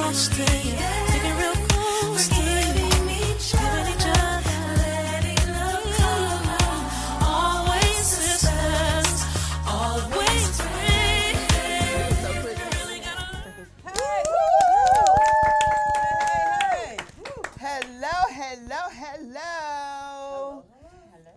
close to you, sticking real close to you, giving each other, letting love come. Always sisters, always friends. Really gotta Hello.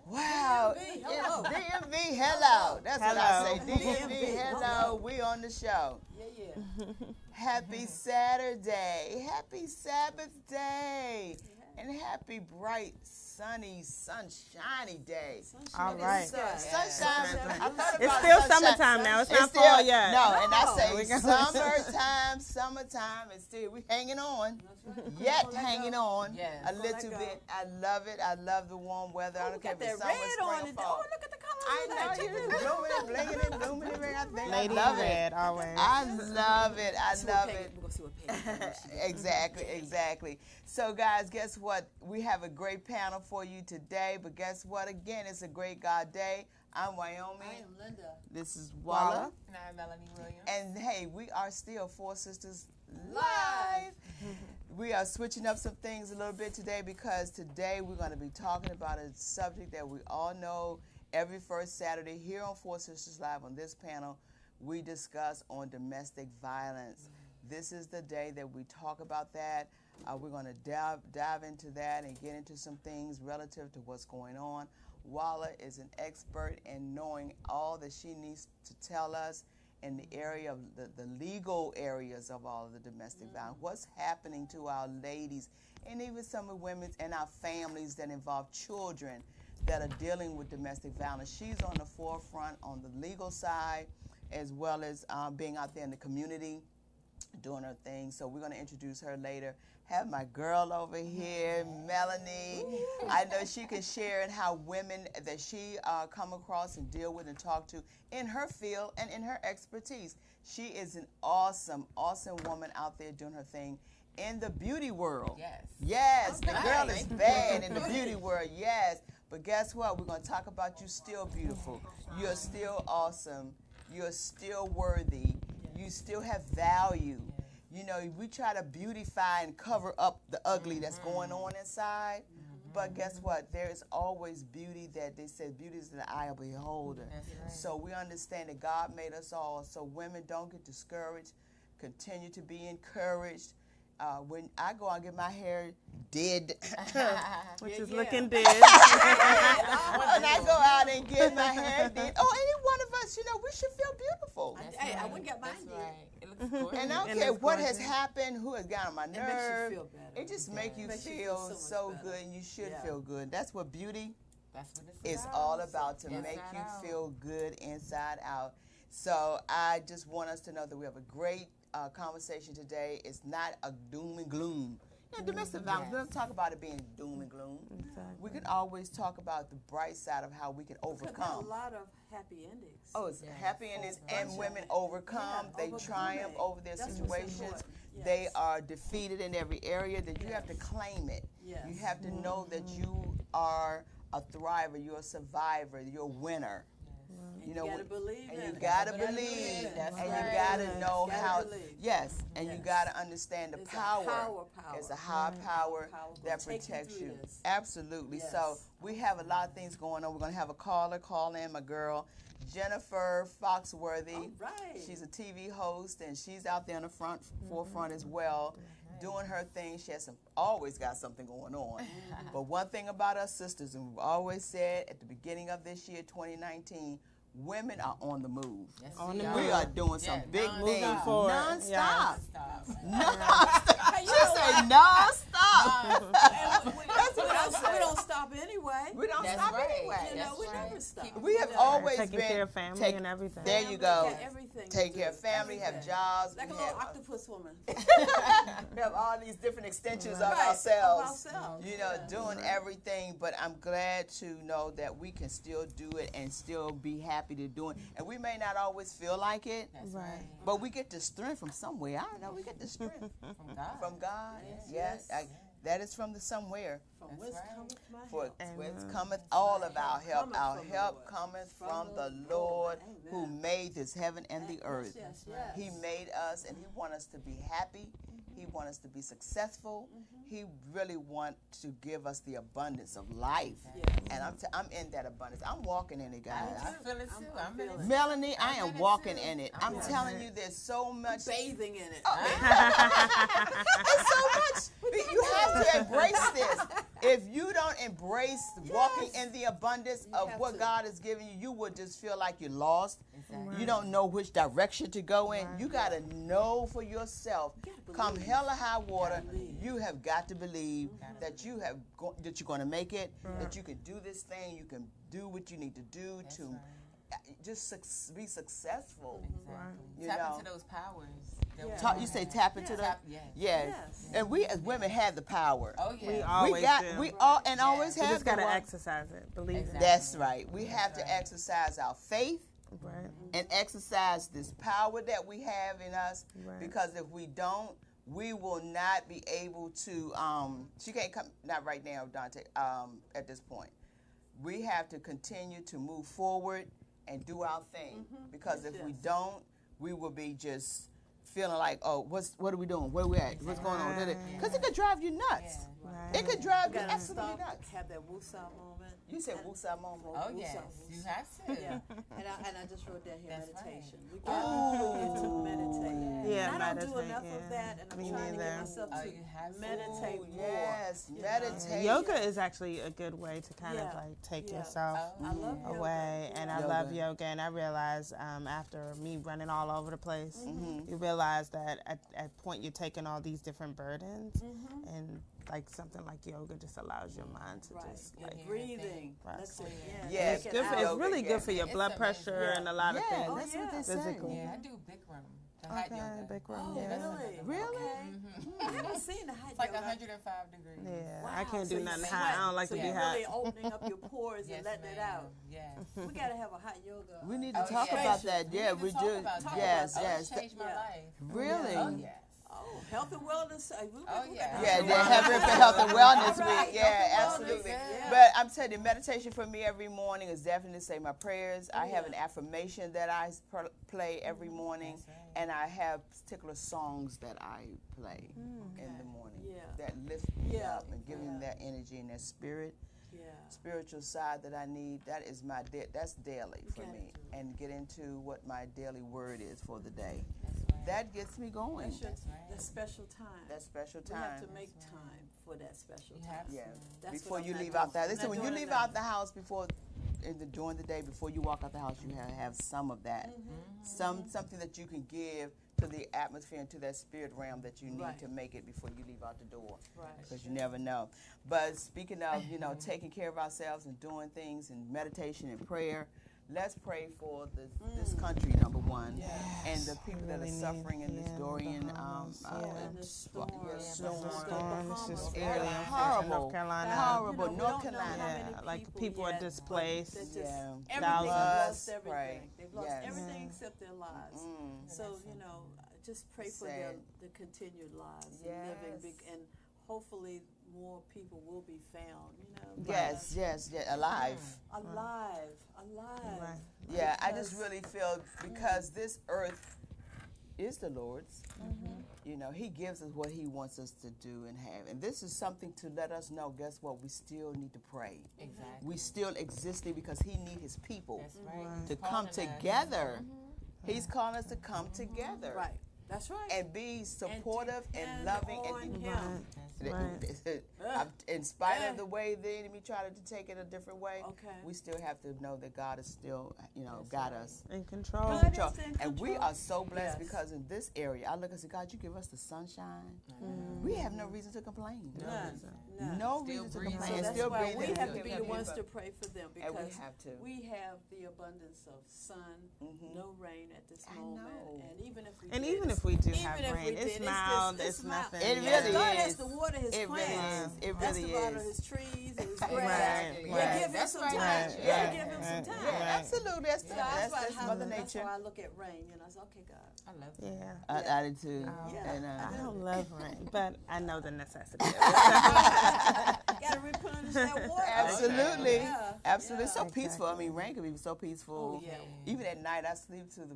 Wow. It's DMV, hello. That's what I say. DMV, hello. We on the show. Yeah. Happy Saturday. Happy Sabbath day. And happy bright, sunny, sunshiny day. All right. Sunshine. I thought It's about still sunshine. summertime now. It's not still- fall yet. No, and I We say got- summertime, and still we hanging on. Yet hanging on Yes. a little bit. I love it. I love the warm weather. I don't care if Got it's that summer, red spring, on or it. fall. Oh, look at the color. I know you're blooming and blinging and blooming and ring. I think Lady I love red, it. always. I love it. I love it. We're going to see what Peggy Exactly. So, guys, guess what? We have a great panel for you today. But guess what? Again, it's a great God day. I'm Wyoming. I am Linda. This is Walla. And I'm Melanie Williams. And hey, we are still Four Sisters Live. We are switching up some things a little bit today because today we're going to be talking about a subject that we all know every first Saturday here on Four Sisters Live on this panel. We discuss on domestic violence. This is the day that we talk about that. We're going to dive into that and get into some things relative to what's going on. Walla is an expert in knowing all that she needs to tell us in the area of the legal areas of all of the domestic violence. What's happening to our ladies and even some of the women and our families that involve children that are dealing with domestic violence. She's on the forefront on the legal side as well as being out there in the community doing her thing. So we're going to introduce her later. Have my girl over here, Melanie. I know she can share in how women that she come across and deal with and talk to in her field and in her expertise. She is an awesome woman out there doing her thing in the beauty world. Yes, the girl is bad in the beauty world, yes. But guess what? We're going to talk about you still beautiful. You're still awesome. You're still worthy. You still have value. You know, we try to beautify and cover up the ugly that's going on inside. But guess what? There is always beauty that they said beauty is in the eye of the beholder. So we understand that God made us all. So women, don't get discouraged. Continue to be encouraged. When I go out and get my hair did, Which is looking dead. when I go out and get my hair did, any one of us, you know, we should feel beautiful. I wouldn't get mine It looks gorgeous. And I don't And care it's what has gorgeous. happened, who has gotten on my It makes you nerve. feel better. It just makes you Makes you feel feel so so much good, better. and you should Yeah. feel good. That's what beauty That's what it's is about. all about, to Inside make you out. feel good inside out. So I just want us to know that we have a great conversation today. It's not a doom and gloom. You know, domestic violence, we don't talk about it being doom and gloom. Exactly. We can always talk about the bright side of how we can There's a overcome. lot of happy endings. Oh, it's happy endings, and women overcome. They overcome triumph it. over their That's what's situations. important. They Yes. are defeated in every area. That you have to claim it. Yes. You have to know that you are a thriver. You're a survivor. You're a winner. And You know, you gotta believe and in you it. gotta Gotta believe, believe, that's and right. you gotta know You gotta how. believe. Yes, and you Yes. gotta understand the It's a power. power. It's a high power Power that will take you protects through you. this. Absolutely. Yes. So we have a lot of things going on. We're gonna have a caller call in, my girl, Jennifer Foxworthy. All right. She's a TV host, and she's out there on the forefront as well, doing her thing. She has always got something going on. But one thing about us sisters, and we've always said at the beginning of this year, 2019, women are on the move. Yes, On we the are. We are doing some Yeah, big non-stop. things. Moving forward. Non-stop. Stop. Non-stop. Hey, you She know said non-stop. And we That's what I we said. don't stop anyway. We don't That's stop right. anyway. You know, That's we right. never stop. Keep We have Yeah. always Taking been care of family take- and everything. There you Family, go. yeah, everything Take we care do, of family, have everything. jobs. Like a we little have, octopus woman. we have all these different extensions of Right, ourselves. of ourselves. You know, Yeah. doing everything. But I'm glad to know that we can still do it and still be happy to do it. And we may not always feel like it, That's Right. right. but we get the strength from somewhere. I don't know. We get the strength From God. from God. Yes. Yes, that is from the somewhere. From That's whence right. cometh my For help? whence Amen. cometh all of our help. Cometh Our from the help Lord. cometh From from the the Lord, Lord. who Amen. made this heaven and the earth. Yes, He made us, and He wants us to be happy. He wants us to be successful. He really wants to give us the abundance of life. Yeah. And I'm in that abundance. I'm walking in it, guys. I feel it too. I'm in it. Melanie, I I'm am in it walking too. in it. I'm I'm in telling it. you, there's so much. Bathing in it. It's so much. You have to embrace this. If you don't embrace walking in the abundance of have what to. God is giving you, you would just feel like you're lost. Exactly. You don't know which direction to go in. You got to know for yourself. Come hell or high water, you have got to believe that you have that you're going to make it. That you can do this thing. You can do what you need to do That's to right. just be successful. Exactly. You Tap know. into those powers. that Yeah. we Talk, all you say have. tap into Yeah. that. Yes. Yes. Yes. And we as women have the power. Oh yeah. We always do. We all and Yeah. always We have. just got to the one. exercise it. Believe Exactly. That's right. We That's have to right. exercise our faith it. Right. and exercise this power that we have in us. Right. Because if we don't, we will not be able to. She can't come. Not right now, Dante. At this point, we have to continue to move forward and do our thing. Because if we Yes. don't, we will be just feeling like, oh, what are we doing? Where we at? What's going on? Because it could drive you nuts. Yeah. Right. It could drive you You gotta absolutely stop, nuts. have that woosah moment. You said woosah moment. Oh Woosah, yes. woosah. You have to. Yeah, and I just wrote down here That's right. meditation. We got to meditate. Yeah, and I don't do meditate, enough yeah. of that, and I'm Me trying to neither. get myself Oh, to you have to. meditate Ooh, more. yes, you know. meditate. Yoga is actually a good way to kind of Yeah. like take Yeah. yourself Oh, I love yoga. away. And I Yoga. love yoga. And I realized after me running all over the place, Mm-hmm. you realize that at point you're taking all these different burdens, Mm-hmm. and like something like yoga just allows your mind to Right. just Yeah, like. breathing. Right. That's it. Yeah, Yeah. it's take Good it for, out. it's Yoga, really yeah. good for your It's blood amazing. pressure Yeah. and a lot of Yeah, things. that's Oh, what they're yes. saying. Yeah, I do Bikram, the hot Okay, yoga. Bikram, Oh, yeah. that's really? another Really? I haven't seen the hot It's like yoga. 105 degrees. Yeah, Wow, I can't so do you nothing sweat. hot. I don't like so to be you're hot. really opening up your pores Yes, and letting it out. Yes. We gotta have a hot yoga. We need to Oh, talk yeah. about that. We Yeah, need to we talk do. about that. Yes, Oh, yes. it changed my Yeah. life. Really? Oh yes. Oh, health and wellness. Oh, yeah. Yeah, they have it for Health and Wellness All right, Week. Yeah, Health and Wellness, absolutely. yeah. But I'm telling you, meditation for me every morning is definitely to say my prayers. I have Yeah. an affirmation that I play every morning, That's right. and I have particular songs that I play in the morning Yeah. that lift me Yeah. up and give me Yeah. that energy and that spirit. Yeah. Spiritual side that I need, that is my that's daily for Got me, it. and get into what my daily word is for the day. That's right. That gets me going. That's your That's right. that special time. That special We have time. to make time for that special You time. have to. Yeah. That's Before what I'm you not leave doing. out the house. I'm Listen, not when you doing leave enough. out the house during the day, before you walk out the house, you have some of that. Something that you can give to the atmosphere and to that spirit realm that you need Right. to make it before you leave out the door. Right. Because you never know. But speaking of, taking care of ourselves and doing things and meditation and prayer, let's pray for this country, number one, and the people that are Really need- suffering in this yeah, Dorian Bahamas, yeah. And the storm. storm. Storm, it's just Yeah, really horrible. unfortunate. North Carolina. Horrible. You know, we North don't know how Carolina. many Yeah, like people people are yet, but displaced. that just- Yeah. Everything. They've Thousands. lost Pray. everything. They've lost Yes. everything except their lives. So, just pray for Sad. the continued lives and living, Yes. and hopefully more people will be found, Yes, alive. alive. Right. Yeah, I just Because- really feel because this earth is the Lord's. He gives us what He wants us to do and have. And this is something to let us know, guess what? We still need to pray. Exactly. We still existing because He needs His people That's right. to He's come calling us. together. He's calling us to come together. Right. That's right. And be supportive and depend loving on and Him. in spite Yeah. of the way the enemy tried to take it a different way, Okay. we still have to know that God is still, got us. In control. God Control. is in And we control. are so blessed Yes. because in this area, I look and say, God, you give us the sunshine. We have no reason to complain. None. No Still reason to breathing. complain. So And that's still why breathing. we and have still to be the giving ones up. to pray for them And we because have to. we have the abundance of sun, no rain at this I moment, know. and even if we And did, even it's- if we do even have if we rain, it's did, mild, just- it's mild. nothing. It Yeah. really God is. has to water His It really plants. is. It Has really to water is. His trees and His Right, grass. right. Yeah, give Him That's some right. time. Right, Yeah, right, give Him some right. time. Yeah, absolutely. That's, So that's how, Mother that's Nature. how I look at rain. I say, okay, God. I love that. Yeah. I did too. Yeah. And, I don't love rain, but I know the necessity of it. Got to replenish that water. Absolutely. Yeah. Absolutely, it's so Exactly. peaceful. I mean, rain can be so peaceful. Oh, yeah. Even at night, I sleep to the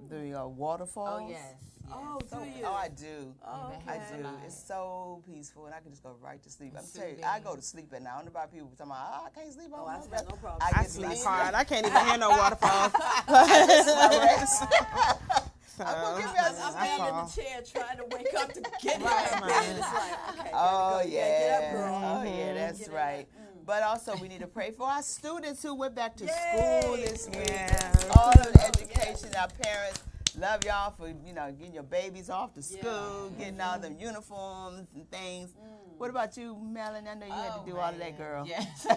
the waterfalls. Oh, yes. Oh, So, do you? oh, I do. Oh, I okay. do. It's so peaceful, and I can just go right to sleep. I'm It's telling you, soothing. I go to sleep at night. I don't know about people talking about, I can't sleep on Oh, my I got no problem. I I get sleep sleep. hard. I can't even hear no waterfalls. So, I'm gonna give you I'm I laying in fall. the chair trying to wake up to get Right, up. right. And it's like, okay, Oh gotta go. yeah, Get up, girl. oh yeah, that's Get it right. up. But also, we need to pray for our students who went back to Yay. school this week. Yeah. All of the education, our parents love y'all for getting your babies off to school, getting all them uniforms and things. What about you, Melanie? I know you had to do all of that, girl. Yes.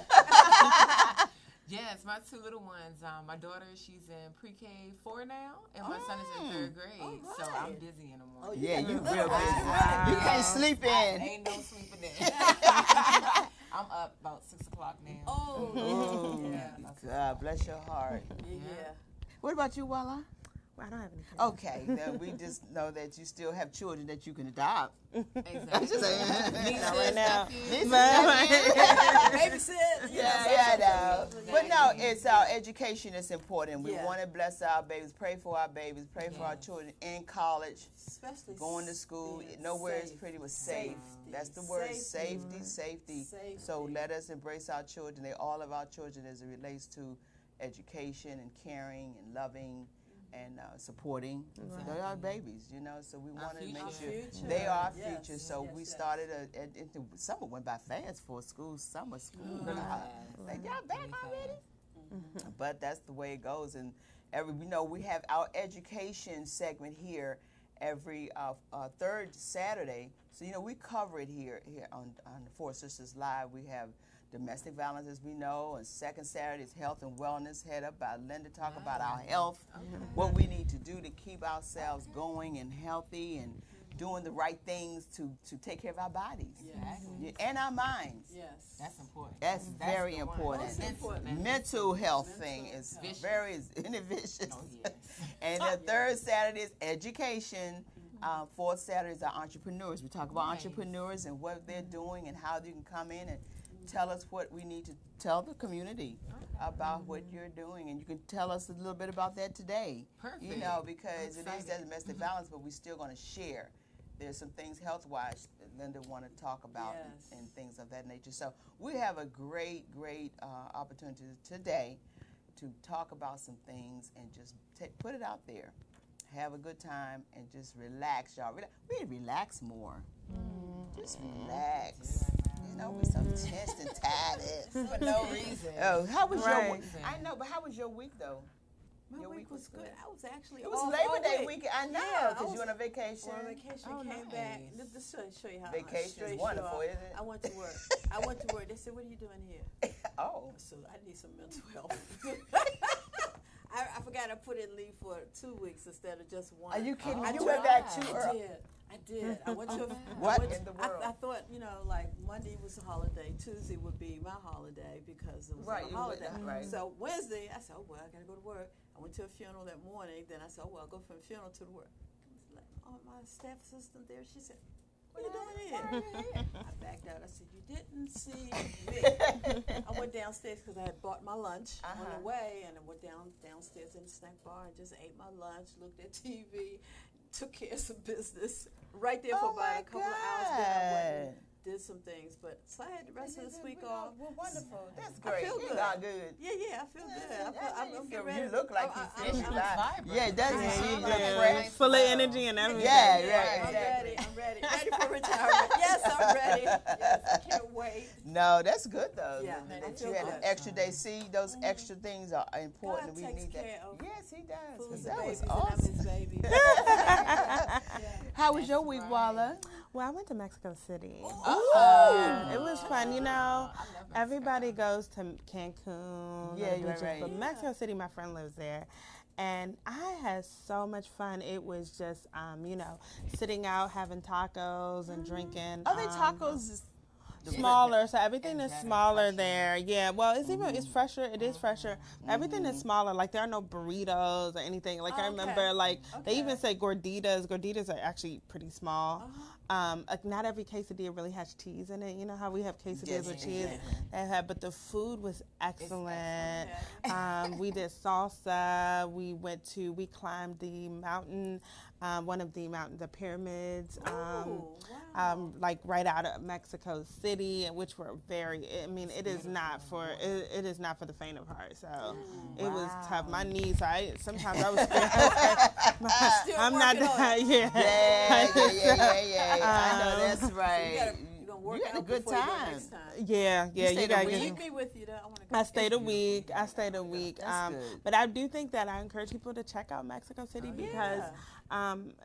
Yes, my two little ones. My daughter, she's in pre-K 4 now, and my son is in 3rd grade. All So right. I'm busy in the Oh, morning. Yeah, got you the real little busy. ones. You Yeah. can't sleep in. Ain't no sleeping in. I'm up about 6 o'clock now. Oh, Ooh, yeah. God bless your heart. Yeah. What about you, Walla? Well, I don't have any kids. Okay, then we just know that you still have children that you can adopt. Exactly. Not right now. Nieces, But- Babysit. Yeah, no. But no, Exactly. it's our education that's important. We Yeah. want to bless our babies, pray for our babies, pray for our children in college, Especially going to school. being Nowhere is safe. pretty much safe. Safety. That's the word, Safety. safety. Safety. So let us embrace our children. They all of our children as it relates to education and caring and loving and supporting. They are babies, so we want to make future. sure Future. they are Yes, future. So yes, we yes. started summer went by fast for summer school. Like y'all back already? But that's the way it goes. And we have our education segment here every third Saturday. So we cover it here on the Four Sisters Live. We have domestic violence, as we know, and second Saturday is health and wellness, head up by Linda, talk about our health, what we need to do to keep ourselves going and healthy and doing the right things to take care of our bodies Yes. and our minds. Yes. That's important. That's very the one. important. Most important. Mental health thing is Vicious. very vicious. Oh, yes. And the third Saturday is education. Fourth Saturday is our entrepreneurs. We talk about Nice. entrepreneurs and what they're doing and how you can come in and tell us what we need to tell the community about what you're doing. And you can tell us a little bit about that today. Perfect. Because it is that domestic violence, but we're still going to share. There's some things health-wise that Linda want to talk about Yes. and things of that nature. So we have a great opportunity today to talk about some things and just put it out there. Have a good time and just relax, y'all. We need to relax more. Just relax. We're so tense and tired. For no reason. Oh, how was your Right. week? I know, but how was your week though? My Your week was good. I was actually It was off Labor all Day week. weekend. I know, Yeah, I because was you on a vacation. On vacation, Oh, came back. nice. Just to show you how Vacation is straight wonderful, you are. isn't it? I went to work. They said, "What are you doing here?" Oh. So I need some mental health. I forgot I put in leave for 2 weeks instead of just one. Are you kidding me? I You tried. went back too I early. did. I did. I went to What I went in the to- world? I thought, like Monday was a holiday, Tuesday would be my holiday because it was Right, a you holiday. went- right. So Wednesday, I said, "Oh well, I gotta go to work." I went to a funeral that morning. Then I said, "Oh well, I'll go from the funeral to the work." My staff assistant there, she said, "What are you doing here?" I backed out. I said, "You didn't see me." I went downstairs because I had bought my lunch on the way, and I went downstairs in the snack bar and just ate my lunch, looked at TV, took care of some business right there for Oh my about a couple of hours. Then I went and God. did some things, but so I had the rest of this week off. Well, wonderful. That's I great. feel You good. got good. Yeah, I feel good. I'm getting ready. You look like you I'm- feel I'm- alive. vibrant. Yeah, doesn't Yeah, she you look do. fresh? Full of energy and everything. Yeah, I'm right, ready. exactly. Ready for retirement. Yes, I'm ready. Yes, I can't wait. No, that's good though. Yeah, that I you feel had an good. extra day. See, those extra things are important. God We takes need that. care of Yes, he does. Fools 'Cause and that was babies, awesome. and I'm his baby. How was your week, right. Walla? Well, I went to Mexico City. Oh, It was fun, Everybody goes to Cancun. Yeah, or the you're beaches, right. But Mexico City, my friend lives there. And I had so much fun. It was just, sitting out, having tacos and drinking. Are they tacos? smaller, so everything And is better, smaller fresher. there. Yeah, well, it's even it's fresher. It is fresher. Everything is smaller. Like there are no burritos or anything. Like I Okay. remember, like they Okay. even say gorditas. Gorditas are actually pretty small. Like not every quesadilla really has cheese in it. You know how we have quesadillas Yes, with cheese. exactly. But the food was excellent. Okay. We did salsa. We climbed the mountain, one of the pyramids. Ooh, wow. Like right out of Mexico City, which were it is not for it is not for the faint of heart. So it was tough. My knees, sometimes I was Still I'm not working on it. Yeah. I know that's You right. gonna work You had a out good before you go time. next time. yeah, stayed you a gotta week? get. Take me with you. I want to go. I stayed a week. That's good. But I do think that I encourage people to check out Mexico City because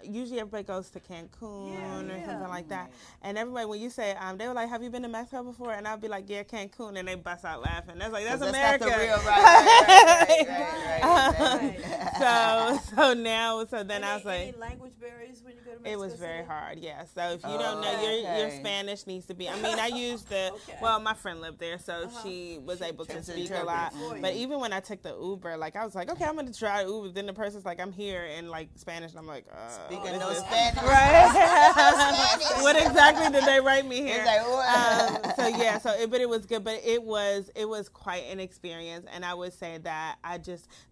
usually everybody goes to Cancun or something like that. And everybody, when you say, they were like, "Have you been to Mexico before?" And I'll be like, "Yeah, Cancun," and they bust out laughing. That's like, that's America. Not the real, right. So then I was like, any language barriers when you go to Mexico it was very City? hard, yeah. So if you don't know, your okay. Spanish needs to be. I mean, I used the. Okay. Well, my friend lived there, so she was able to just speak a interpreted lot. for you. But even when I took the Uber, like I was like, okay, I'm gonna try Uber. Then the person's like, I'm here in like Spanish, and I'm like, Speaking this no is- Spanish. Right? What exactly did they write me here? It's like, what? But it was good. But it was quite an experience, and I would say that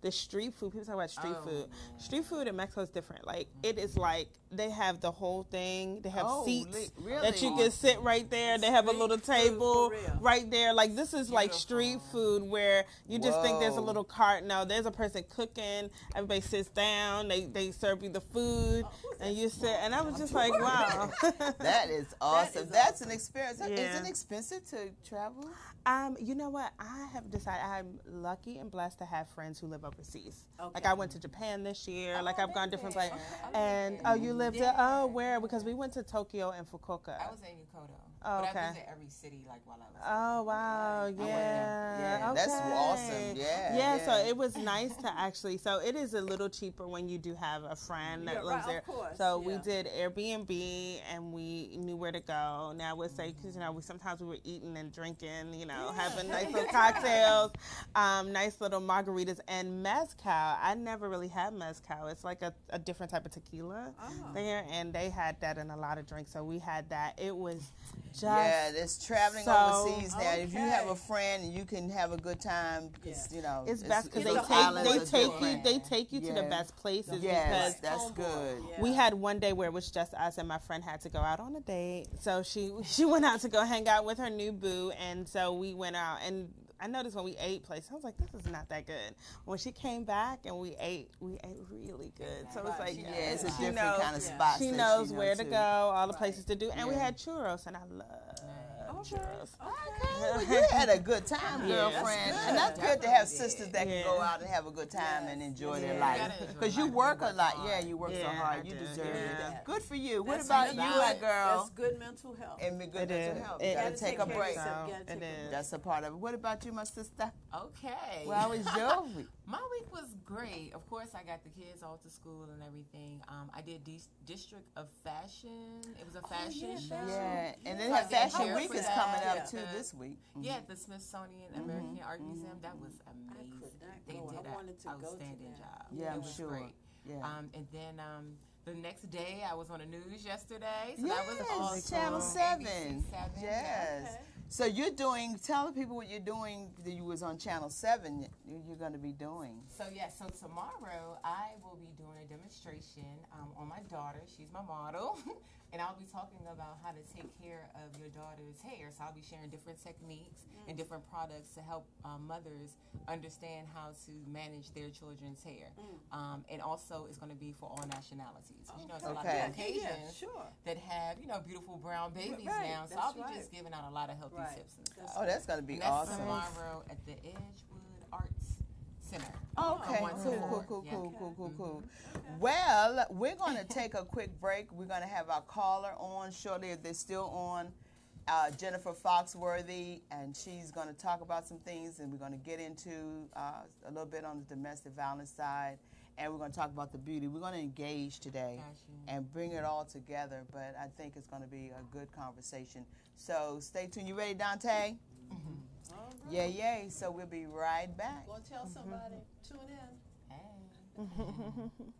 the street food. People talk about street food. Street food in Mexico is different. Like it is like they have the whole thing. They have seats really? that you can sit right there. They have a little table for real. right there. Like this is like street food where you just think there's a Whoa. little cart. No, there's a person cooking. Everybody sits down. They serve you the food, and you sit. And I was just like, wow. That is awesome. is That's an experience. Is Yeah. it expensive to travel? You know what? I have decided I'm lucky and blessed to have friends who live overseas. Like Okay. I went to Japan this year. Like I've gone different okay. places. Okay. And you lived there? Oh, where? Because we went to Tokyo and Fukuoka. I was in Yokota. Oh, but okay. I visited every city like while I was Oh wow! Yeah, Yeah, that's okay. awesome. Yeah, yeah. So yeah. it was nice to actually. So it is a little cheaper when you do have a friend that Yeah, lives right, there. of course, So we yeah. did Airbnb and we knew where to go. Now I would say because sometimes we were eating and drinking, having nice little cocktails, nice little margaritas and mezcal. I never really had mezcal. It's like a different type of tequila there, and they had that in a lot of drinks. So we had that. It was just it's traveling so- overseas now. If you have a Okay. friend and you can have a good time, because it's best because it's they the take islands are different. they take you to the Yeah. best places Yes, because that's good. Yeah. we had one day where it was just us and my friend had to go out on a date. So she went out to go hang out with her new boo, and so we went out. And I noticed when we ate places, I was like, this is not that good. When she came back and we ate really good. So it's like, Yeah, it's a she different knows, kind of spot. she that knows know, where to too. go, all the places to do. And we Yeah. had churros, and I love churros. Well, you had a good time, Yeah. girlfriend. That's And that's good. good to have Definitely sisters that Yeah. can go out and have a good time and enjoy their Yeah. life. You gotta enjoy Because you life. work You a work lot. hard. Yeah, you work so Yeah, hard. I You do. deserve Yeah. it. Good for you. What That's about good. you, my That's girl? good mental health. And be good It mental is. health. It You gotta is. take a Gotta take break. care of yourself. So, Gotta it take a is. That's a part of it. What about you, my sister? Okay. Well, how was your week? My week was great. Of course, I got the kids all to school and everything. I did District of Fashion. It was a fashion show. Yeah, and then So I have did Fashion hair Week for is that. coming up Yeah. too this week. Yeah, at the Smithsonian American Art Museum. That was amazing. could not They go. I did wanted to an go to outstanding that. job. Yeah, it I'm was sure. great. Yeah. And then the next day, I was on the news yesterday. So that was Yes, awesome. Channel 7. ABC7. Yes. Okay. So you're doing, tell the people what you're doing that you was on Channel 7, you're going to be doing. So so tomorrow I will be doing a demonstration on my daughter. She's my model. And I'll be talking about how to take care of your daughter's hair. So I'll be sharing different techniques and different products to help mothers understand how to manage their children's hair. And also it's going to be for all nationalities. You know, it's a lot Okay. of Caucasians sure. that have, beautiful brown babies Right, now. So that's I'll be right. just giving out a lot of healthy Right. tips and stuff. Oh, that's going to be And that's awesome. tomorrow at the Edgewood Arts Center. Okay, From 1 to 4. cool. Yeah. Well, we're going to take a quick break. We're going to have our caller on shortly, if they're still on, Jennifer Foxworthy, and she's going to talk about some things, and we're going to get into a little bit on the domestic violence side. and we're going to talk about the beauty. We're going to engage today Gotcha. and bring it all together, but I think it's going to be a good conversation. So stay tuned. You ready, Dante? All right. Yeah, yay. So we'll be right back. Go and tell somebody. Tune in. Hey.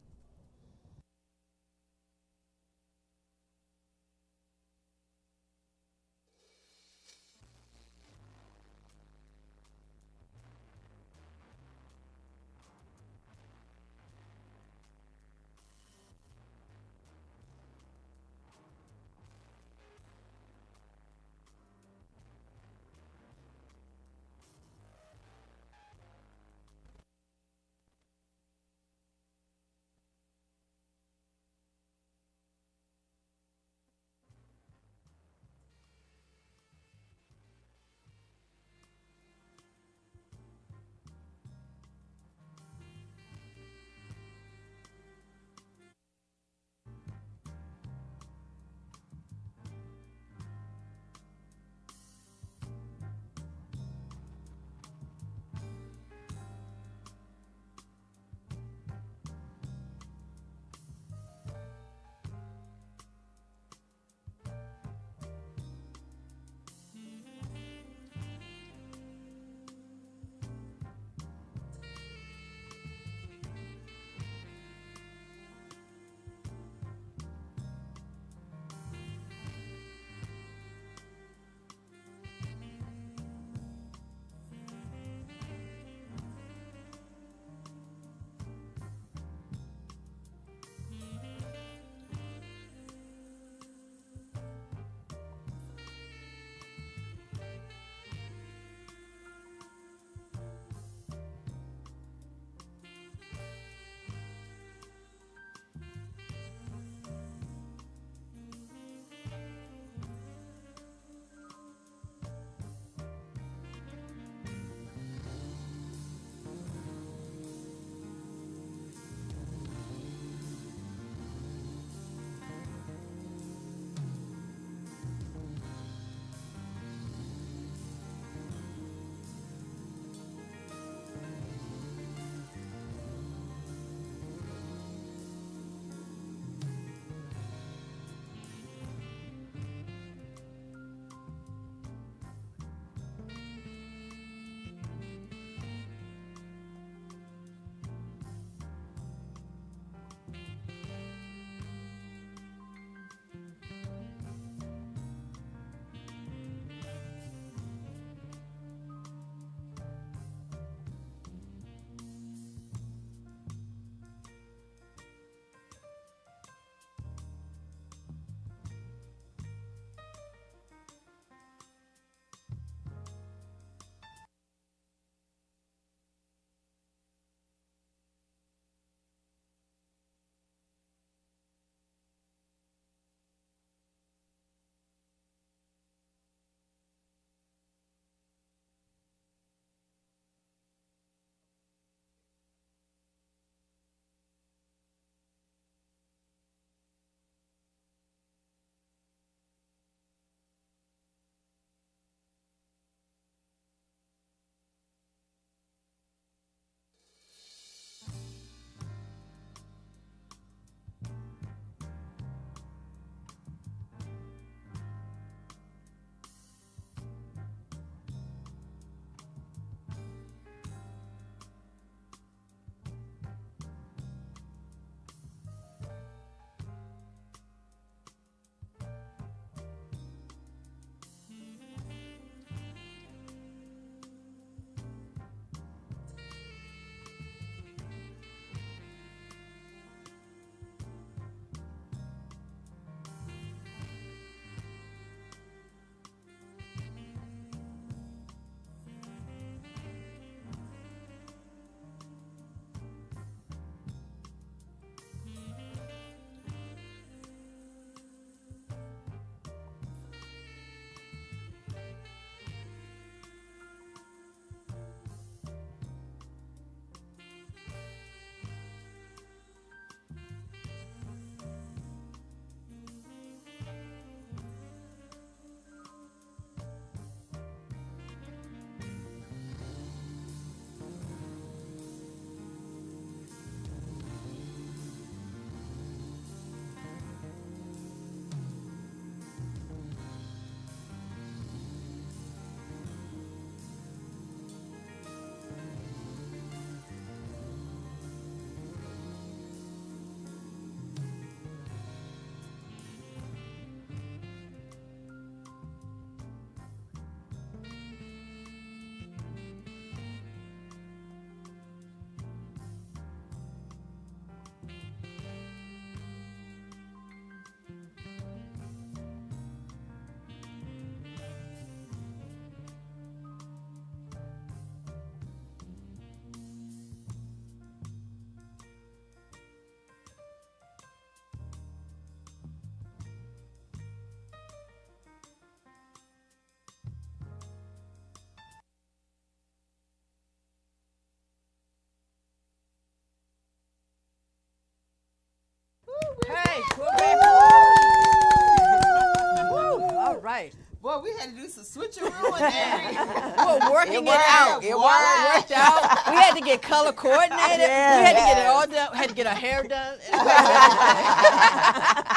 right. Boy, we had to do some switcheroo in there. We were working it out. It worked out. We had to get color coordinated. Yeah. We had to get it all done. Had to get our hair done.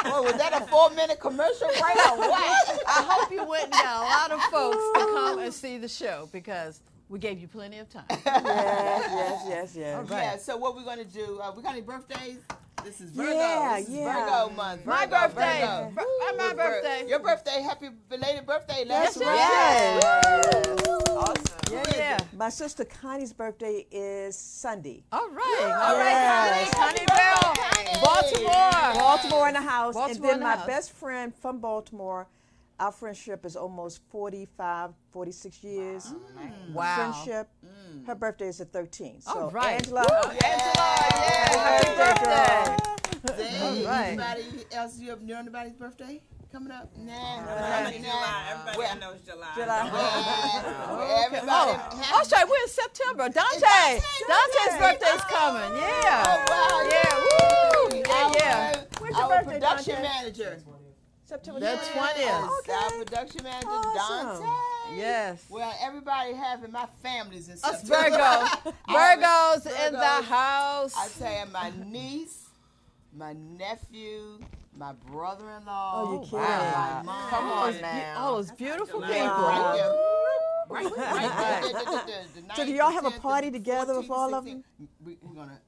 Boy, was that a 4-minute commercial break or what? I hope you went and got a lot of folks to come and see the show because we gave you plenty of time. Yes. Right. Yeah, so what we're going to do, we got any birthdays? This is Virgo. Yeah, this is yeah. Virgo month. My Virgo, birthday. Virgo. My birthday. Your birthday. Happy belated birthday last week. Yes. Awesome. Yeah. My sister Connie's birthday is Sunday. All right. All right, Yes. Connie. Connie Bell, Baltimore. Baltimore in the house. Baltimore and then in the my house. best friend from Baltimore, our friendship is almost 45, 46 years. Wow. Friendship. Her birthday is the 13th. So All right. Angela, Happy birthday. Dang, All right. anybody else you know anybody's birthday coming up? Nah. July. Everybody I know is July. Everybody. Oh, that's right. We're in September. Dante's birthday's coming. Yeah. Oh, wow. Yeah. Woo. Yeah. When's your Our birthday, production Dante? manager. September The 20th. 20th. Our production manager, Awesome. Dante. Yes. Well, everybody having my family's in Us September. Virgos in the Virgos. house. I tell you, my niece, my nephew, my brother-in-law. Oh, you kidding. My mom. Come on now. All those beautiful Wow. people. Right there. Right there. So do y'all have a 9th, party 10th, together with 14th, all of 16th.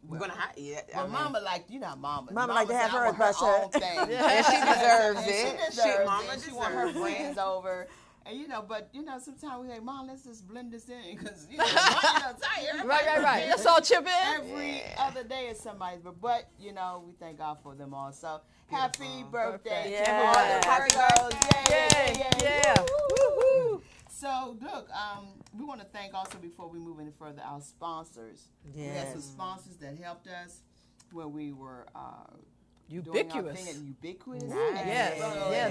We're gonna hide. Yeah, Well, Mama like, you know, Mama. Mama like to have said, I hers want her by own herself. thing. And she deserves And it. She deserves Mama it. She want her deserves it. friends over. And but sometimes we say, Mom, let's just blend this in because tired. Right. Let's all chip in. Every other day is somebody's, but we thank God for them all. So happy birthday to all Yes. the Virgos! Yeah. Woo-hoo. So look, we want to thank also before we move any further our sponsors. We had some sponsors that helped us when we were doing our Ubiquitous. thing at Ubiquitous. Yes.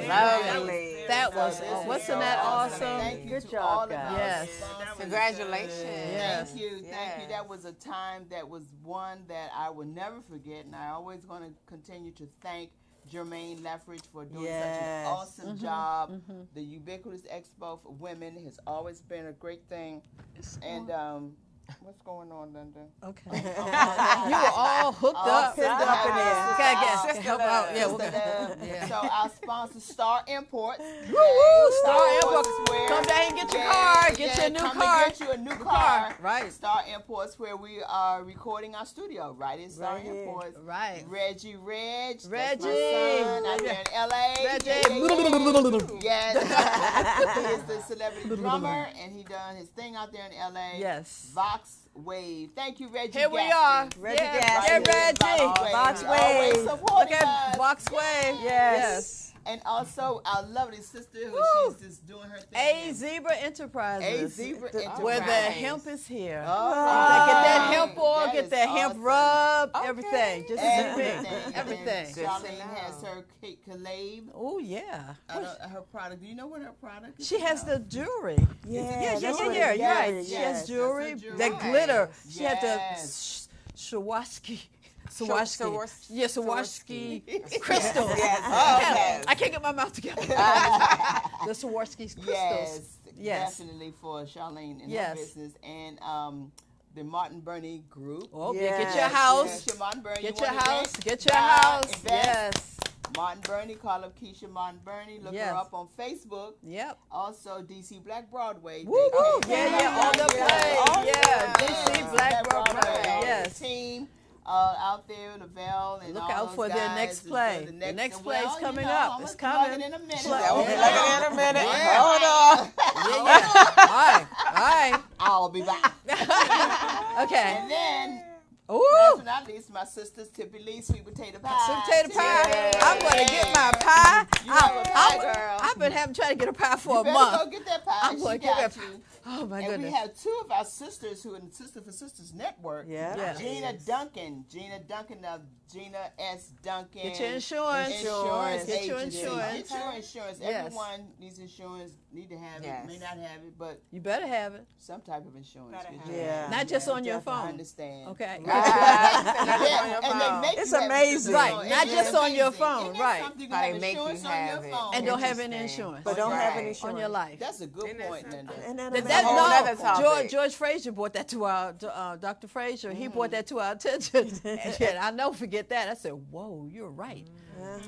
Lovely. That was, wasn't that awesome? Thank you Good to job, all of guys. our Yes. sponsors. Congratulations. Yes. Thank you. Yes. That was a time that was one that I will never forget, and I always going to continue to thank Jermaine Leffridge for doing such an Yes. awesome job. The Ubiquitous Expo for Women has always been a great thing. And what's going on, Linda? Okay. You were all hooked up. Pinned up in there. Okay, help out. Yeah, we're Sister good. Love. So our sponsor, Star Imports. Woo, Star Imports. where- Come down and get your car. Get you a new come car. And get you a new car. Right. Star Imports, where we are recording our studio, right in Star Right here. Imports. Right. Reg, that's my Reggie. son out there in LA. Reggie. Yes. He is the celebrity drummer, and he done his thing out there in LA. Yes. Vox Wave. Thank you, Reggie. Here we Gaston. are. Reggie Yeah, Gaston. Reggie. Vox He always Wave. supporting Look at us. Box Wave. Yes. And also our lovely sister, who Woo. she's just doing her thing. A Zebra Enterprises. A Zebra Enterprises. Where the hemp is here. All Get right. that hemp oil, That get is that hemp awesome. rub, Okay. everything. Just Everything. Everything. And Charlene has her Kate Caleb, Oh, yeah. her product. Do you know what her product is? She has the jewelry. Yeah, that's yeah. what it You're is. right. Yes, She yes, has jewelry. that's her jewelry. That glitter. She had the Yes. Swarovski. Swarovski. Yeah, Swarovski crystals. Yes. Okay. I can't get my mouth together. The Swarovski crystals. Yes, Yes. definitely for Charlene and Yes. her business. And the Martin Burney Group. Oh, Yes, get your house. Keisha Martin Burney. Get You your wanna house. invest? Get your Buy, house. invest. Yes. Martin Burney, call up Keisha Martin Burney. Look Yes. her up on Facebook. Yep. Also, DC Black Broadway. Woo, woo. They came Yeah, on the play. Awesome. Yeah, DC Yes, Black Broadway. All the Yes. team out there, Lavelle, and Look all out those for their guys next is play. for The next well, play's you coming know, up. I'm It's gonna plug coming. it in a minute. Plug- We'll Yeah. plug it in a minute. Yeah. Hold on. Yeah. All right. I'll be back. Okay. And then, Ooh. last but not least, my sister's Tippy Lee sweet potato pie. Sweet potato pie. Yay. I'm gonna get my pie. You have a pie, girl. I've been trying to get a pie for You a better month. go get that pie. I'm She gonna get got that you. Oh my And goodness. we have two of our sisters who are in Sister for Sisters Network. Yeah. Yeah. Gina Duncan of Gina S. Duncan. Get your insurance. Insurance Get your agency. insurance. Get your insurance. Yes. Everyone needs insurance. Need to have Yes. it. May not have it, but You better have it. some type of insurance. Gotta Get have your- it. Yeah. Not just on your I phone. understand. Okay. We And they make It's you have amazing. insurance. Right, not It's just on your amazing. phone, Isn't that right. something? You How they have make you insurance on have your it. phone. And don't have any Interesting. insurance. But don't have Right. any insurance. on your life. That's a good Isn't that point, something? Linda. And that That, amazing. whole nother topic. George Frazier brought that to our Dr. Frazier. He brought that to our attention. And I never forget that. I said, "Whoa, you're right."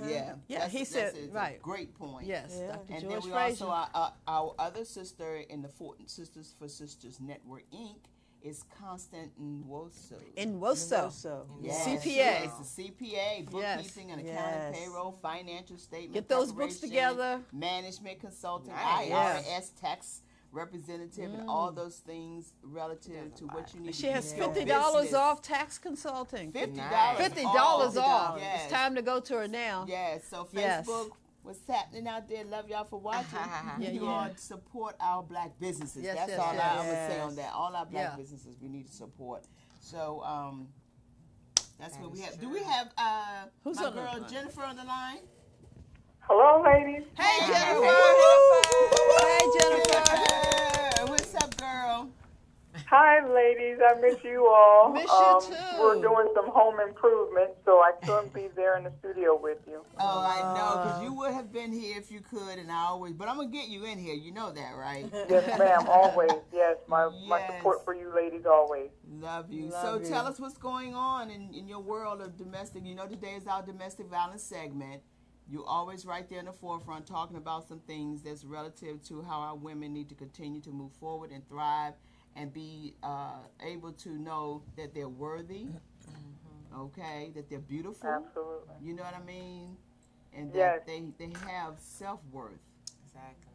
Yeah. Yeah, that's, he that's said, a right. great point. Yes, Yeah. Dr. And George then we Frazier. also our other sister in the Fulton Sisters for Sisters Network Inc. is Constant Nwosu. in Woso. So, Yes, CPA. It's the CPA, bookkeeping and accounting, Yes. payroll, financial statement. Get those books preparation, together. Management consulting, Nice. IRS tax representative, and all those things relative to what you need. She to has do in your $50 business. off tax consulting. $50. $50 off. Yes. It's time to go to her now. Yes. So Yes. Facebook, what's happening out there? Love y'all for watching. Yeah, you yeah. all support our black businesses. Yes, That's yes, all yes. I would say on that. All our black Yeah. businesses we need to support. So that's what we is have. Do we have Who's my on the girl line? Jennifer on the line? Hello, ladies. Hey, Jennifer. Hey, Hey, Jennifer. What's up, girl? Hi, ladies. I miss you all. Miss you too. We're doing some home improvement, so I couldn't be there in the studio with you. Oh, I know, because you would have been here if you could, and I always. But I'm gonna get you in here. You know that, right? Yes, ma'am. Always. Yes, my Yes. support for you, ladies, always. Love you. Love So you. tell us what's going on in your world of domestic. You know, today is our domestic violence segment. You're always right there in the forefront talking about some things that's relative to how our women need to continue to move forward and thrive and be able to know that they're worthy, okay, that they're beautiful. Absolutely. You know what I mean? And Yes. that they have self-worth. Exactly.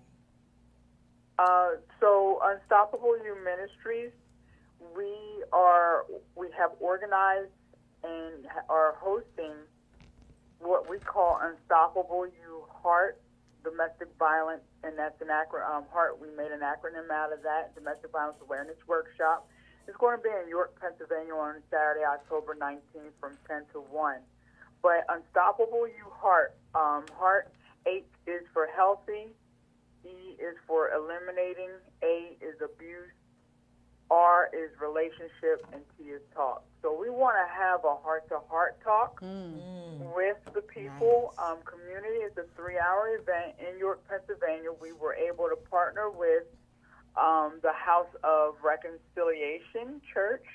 So Unstoppable You Ministries, we have organized and are hosting what we call Unstoppable You Heart Domestic Violence, and that's an acronym. Heart. We made an acronym out of that. Domestic Violence Awareness Workshop. It's going to be in York, Pennsylvania, on Saturday, October 19th, from 10 to 1. But Unstoppable You Heart. Heart. H is for healthy. E is for eliminating. A is abuse. R is relationship, and T is talk. So we want to have a heart-to-heart talk with the people. Community. It's a 3-hour event in York, Pennsylvania. We were able to partner with the House of Reconciliation Church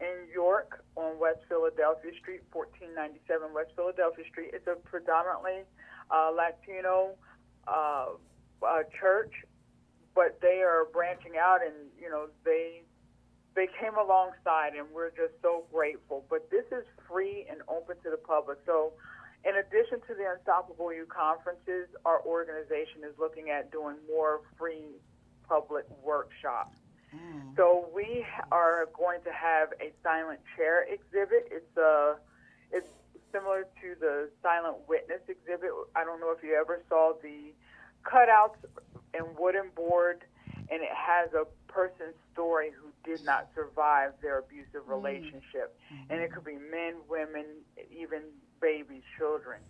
in York on West Philadelphia Street, 1497 West Philadelphia Street. It's a predominantly Latino church, but they are branching out, and they came alongside, and we're just so grateful. But this is free and open to the public. So in addition to the Unstoppable You conferences, our organization is looking at doing more free public workshops. So we are going to have a silent chair exhibit. It's similar to the silent witness exhibit. I don't know if you ever saw the cutouts in wooden board, and it has a person's story who did not survive their abusive relationship. And it could be men, women, even babies, children.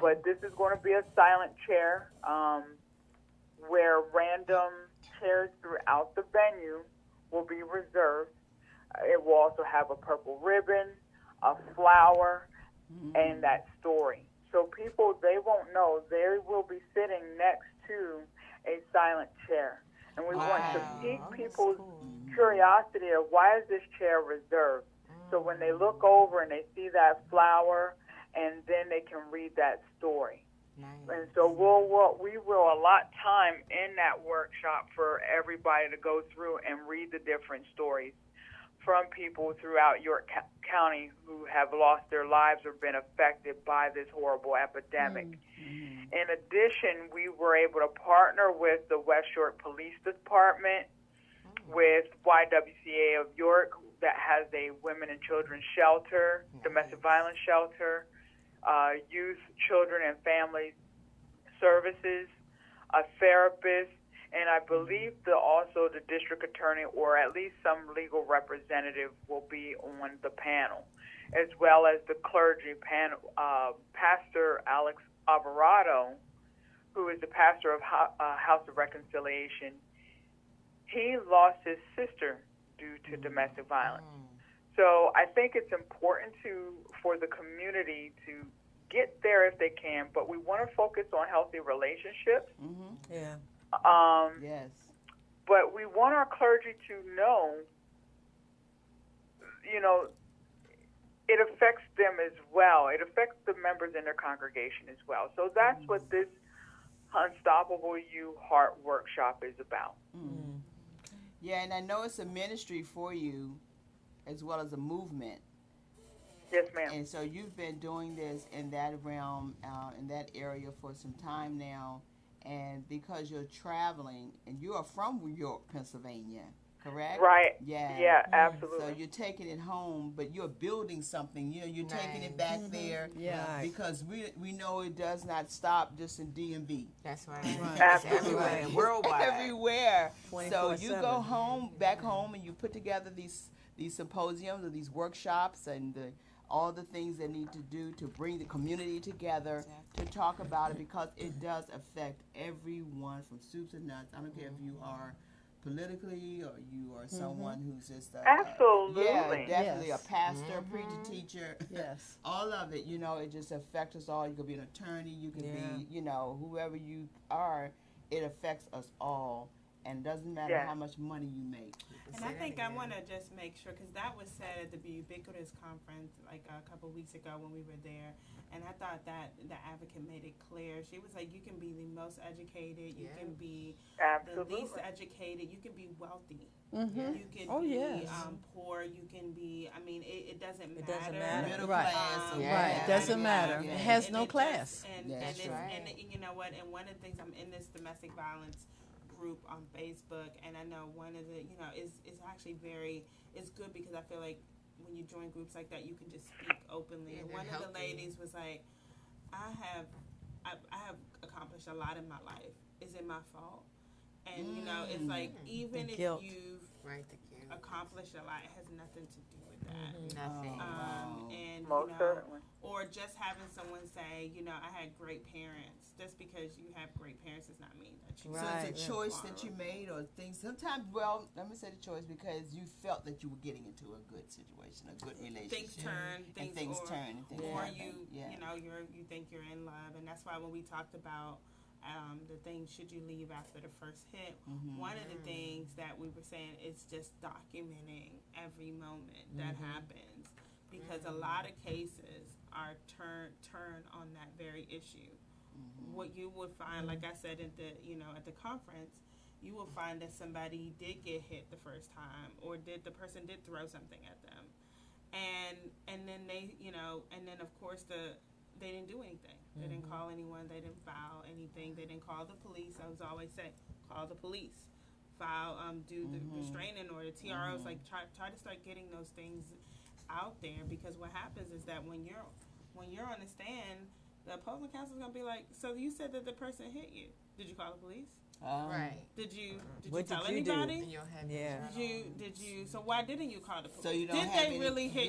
But this is going to be a silent chair where random chairs throughout the venue will be reserved. It will also have a purple ribbon, a flower, and that story. So people, they won't know. They will be sitting next to a silent chair. And we want to pique people's curiosity of why is this chair reserved? So when they look over and they see that flower, and then they can read that story. Nice. And so we will allot time in that workshop for everybody to go through and read the different stories from people throughout York County who have lost their lives or been affected by this horrible epidemic. In addition, we were able to partner with the West York Police Department, with YWCA of York, that has a women and children shelter, domestic violence shelter, youth, children, and family services, a therapist, and I believe also the district attorney or at least some legal representative will be on the panel, as well as the clergy panel. Pastor Alex Alvarado, who is the pastor of House of Reconciliation, he lost his sister due to domestic violence. So I think it's important for the community to get there if they can, but we want to focus on healthy relationships. Yeah. Yes. But we want our clergy to know, it affects them as well. It affects the members in their congregation as well. So that's what this Unstoppable You Heart Workshop is about. Yeah, and I know it's a ministry for you as well as a movement. Yes, ma'am. And so you've been doing this in that realm, in that area for some time now. And because you're traveling, and you are from York, Pennsylvania, correct? Right. Yeah. Yeah, absolutely. So you're taking it home, but you're building something. You're taking it back there. Yeah. Because we know it does not stop just in DMV. That's right. Right. It's everywhere, worldwide. Everywhere. So you 24/7. go home, back home, and you put together these symposiums or these workshops and all the things they need to do to bring the community together to talk about it, because it does affect everyone from soup to nuts. I don't care if you are politically or you are someone who's just Absolutely. yeah, definitely Yes. a pastor, preacher, teacher. Yes. All of it, it just affects us all. You could be an attorney, you could Yeah. be, whoever you are, it affects us all. And it doesn't matter Yeah. how much money you make. And I think I want to just make sure, because that was said at the Ubiquitous conference like a couple weeks ago when we were there, and I thought that the advocate made it clear. She was like, you can be the most educated, you can be Absolutely. the least educated, you can be wealthy, Mm-hmm. you can Oh, be yes. poor, you can be, it doesn't matter. It doesn't matter. Middle Right. class. or Yeah. Right. whatever. It doesn't matter. Yeah. It has And no it class. just- and That's it's, right. and you know what? And one of the things, I'm in this domestic violence group on Facebook, and I know one of the, is actually it's good, because I feel like when you join groups like that, you can just speak openly. Yeah, And they're one of the helping. ladies was like, I have accomplished a lot in my life. Is it my fault? And it's like, even The if guilt. you've Right, the kids. accomplished a lot, it has nothing to do with that. Nothing. Wow. And Most certainly. or just having someone say, I had great parents. Just because you have great parents does not mean that you. So Right. it's a choice that you made, or things. Sometimes, well, let me say the choice because you felt that you were getting into a good situation, a good relationship. Things turn, and things turn, and things or happen. you think you're in love, and that's why when we talked about the thing, should you leave after the first hit? One of the things that we were saying is just documenting every moment that happens, because a lot of cases are turn on that very issue. What you would find, like I said at the conference, you will find that somebody did get hit the first time, or the person did throw something at them, and then they and then of course they didn't do anything. They didn't call anyone. They didn't file anything. They didn't call the police. I was always say, call the police, file, do the restraining order. TROs try to start getting those things out there, because what happens is that when you're on the stand, the opposing counsel is gonna be like, so you said that the person hit you. Did you call the police? Right. Did you What tell did you do? anybody? And you'll have Yeah. Did you? So why didn't you call the police? So you don't did have they any, really hit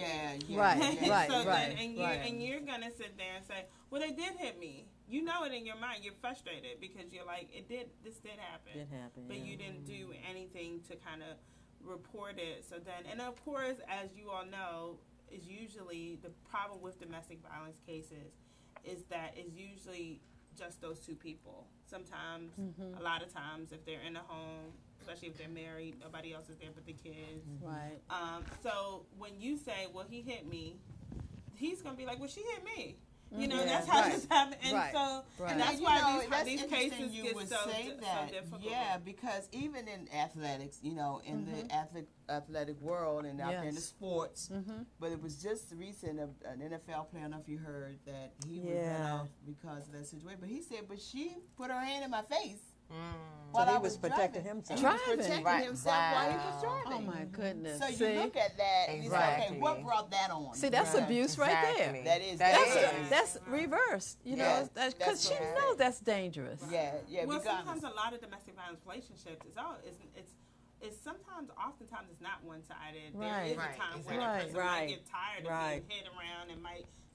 you? Right, yeah. right, So right, then, and you're gonna sit there and say, well, they did hit me. You know it in your mind. You're frustrated because you're like, this did happen. Did happen, But yeah. you didn't do anything to kind of report it. So then, and of course, as you all know, is usually the problem with domestic violence cases is that it's usually just those two people. Sometimes, a lot of times, if they're in a home, especially if they're married, nobody else is there but the kids. Right. So when you say, well, he hit me, he's going to be like, well, she hit me. Yeah, That's how right, this happened. And right, so, right. and that's You why know, these that's cases interesting you get would so say that. difficult. Yeah, because even in athletics, in the athletic world and out there in the Yes. sports, but it was just recent, an NFL player, I don't know if you heard, that he was let Yeah. off because of that situation. But he said, but she put her hand in my face So while he I was protecting driving. himself. He was Driving. protecting Right. himself while he was Wow. Oh driving. my goodness. So you See? look at that and you say, okay, Exactly. what brought that on? See, that's Right. abuse right there. Exactly. That is- That's reversed, Yes, because that's she right. knows that's dangerous. Yeah, Well, because sometimes a lot of domestic violence relationships it's sometimes, oftentimes it's not one-sided. There Right. is a Right, time exactly. where the person might Right, get tired of right. being hit around and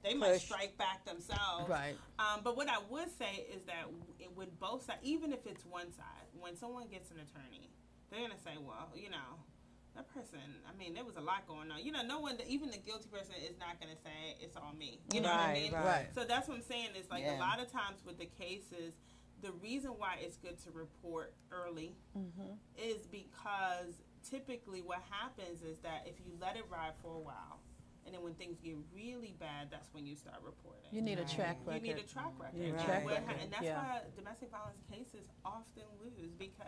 they might Pushed. strike back themselves. Right. But what I would say is that with both sides, even if it's one side, when someone gets an attorney, they're gonna say, well, that person, I mean, there was a lot going on. You know, no one, even the guilty person is not going to say it's all me. You know what I mean? Right. So that's what I'm saying is like Yeah. a lot of times with the cases, the reason why it's good to report early is because typically what happens is that if you let it ride for a while, and then when things get really bad, that's when you start reporting. You need a track You record. need a track record. You need a And track what record. and that's Yeah. why domestic violence cases often lose because,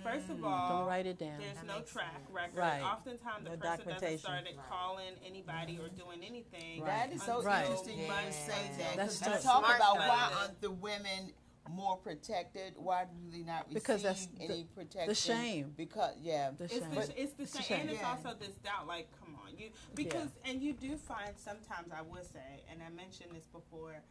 first of all, Don't write it down. there's That no makes track sense. record. Right. Oftentimes, the No person doesn't documentation. start calling anybody or doing anything. That is so Right. interesting you Right. say that. That's 'Cause let's smart. talk about Smart. why aren't the women more protected? Why do they not receive Because that's any protection? the shame. Because The It's shame. it's the It's a same, and shame. it's Yeah. also this doubt. Like, come on, because and you do find sometimes I would say, and I mentioned this before,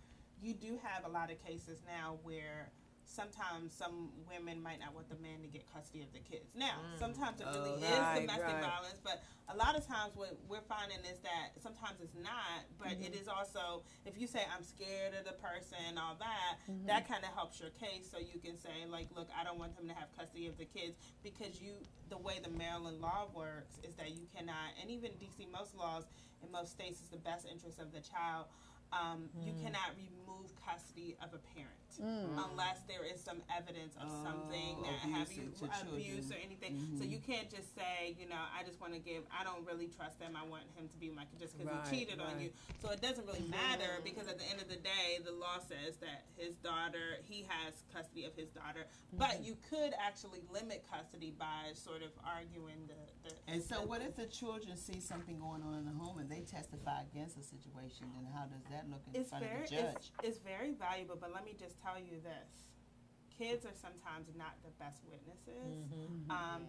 you do have a lot of cases now where sometimes some women might not want the man to get custody of the kids. Now, sometimes it really is right, domestic right. violence, but a lot of times what we're finding is that sometimes it's not, but it is also, if you say, I'm scared of the person and all that, that kind of helps your case so you can say, like, look, I don't want him to have custody of the kids because the way the Maryland law works is that you cannot, and even DC, most laws in most states is the best interest of the child. You cannot remove custody of a parent unless there is some evidence of something that abuse to abuse children. or anything. So you can't just say, I just want to give. I don't really trust him. I want him to be my just because Right, he cheated on right. you. So it doesn't really matter because at the end of the day, the law says that he has custody of his daughter. But you could actually limit custody by sort of arguing the And so, what if the children see something going on in the home and they testify against a situation? Then how does that look in front of the judge? It's very valuable, but let me just tell you this. Kids are sometimes not the best witnesses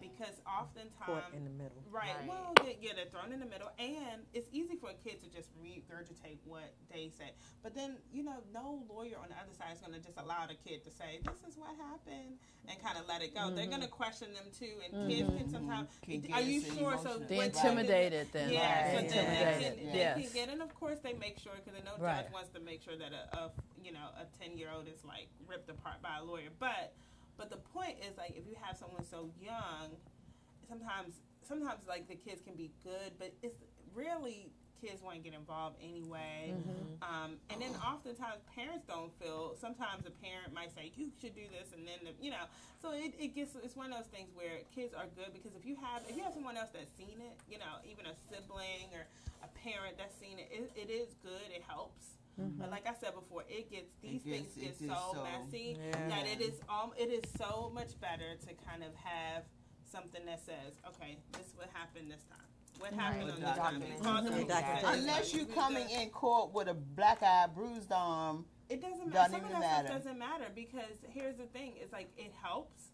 because oftentimes Caught in the middle. Right. Right. Well, they're thrown in the middle, and it's easy for a kid to just regurgitate what they say. But then, no lawyer on the other side is going to just allow the kid to say, "This is what happened," and kind of let it go. They're going to question them too, and kids can sometimes. Can get Are you us sure? So emotional. They what- intimidated then. Yeah, Right. so They then intimidated. they Yes. can get, and of course they make sure because I know Right. judge wants to make sure that a 10-year-old is like ripped apart by a lawyer. But the point is like if you have someone so young, sometimes like the kids can be good, but it's really kids want to get involved anyway. And then oftentimes parents don't feel. Sometimes the parent might say you should do this, and then so it's one of those things where kids are good because if you have someone else that's seen it, even a sibling or a parent that's seen it, it is good. It helps. But like I said before, things get so messy that it is so much better to kind of have something that says, okay, this is what happened this time. What happened on this time? You call the police. Documentation. Unless you coming in court with a black eye, bruised arm. It doesn't Doesn't matter. Some of even that matter. stuff doesn't matter because here's the thing: it's like it helps.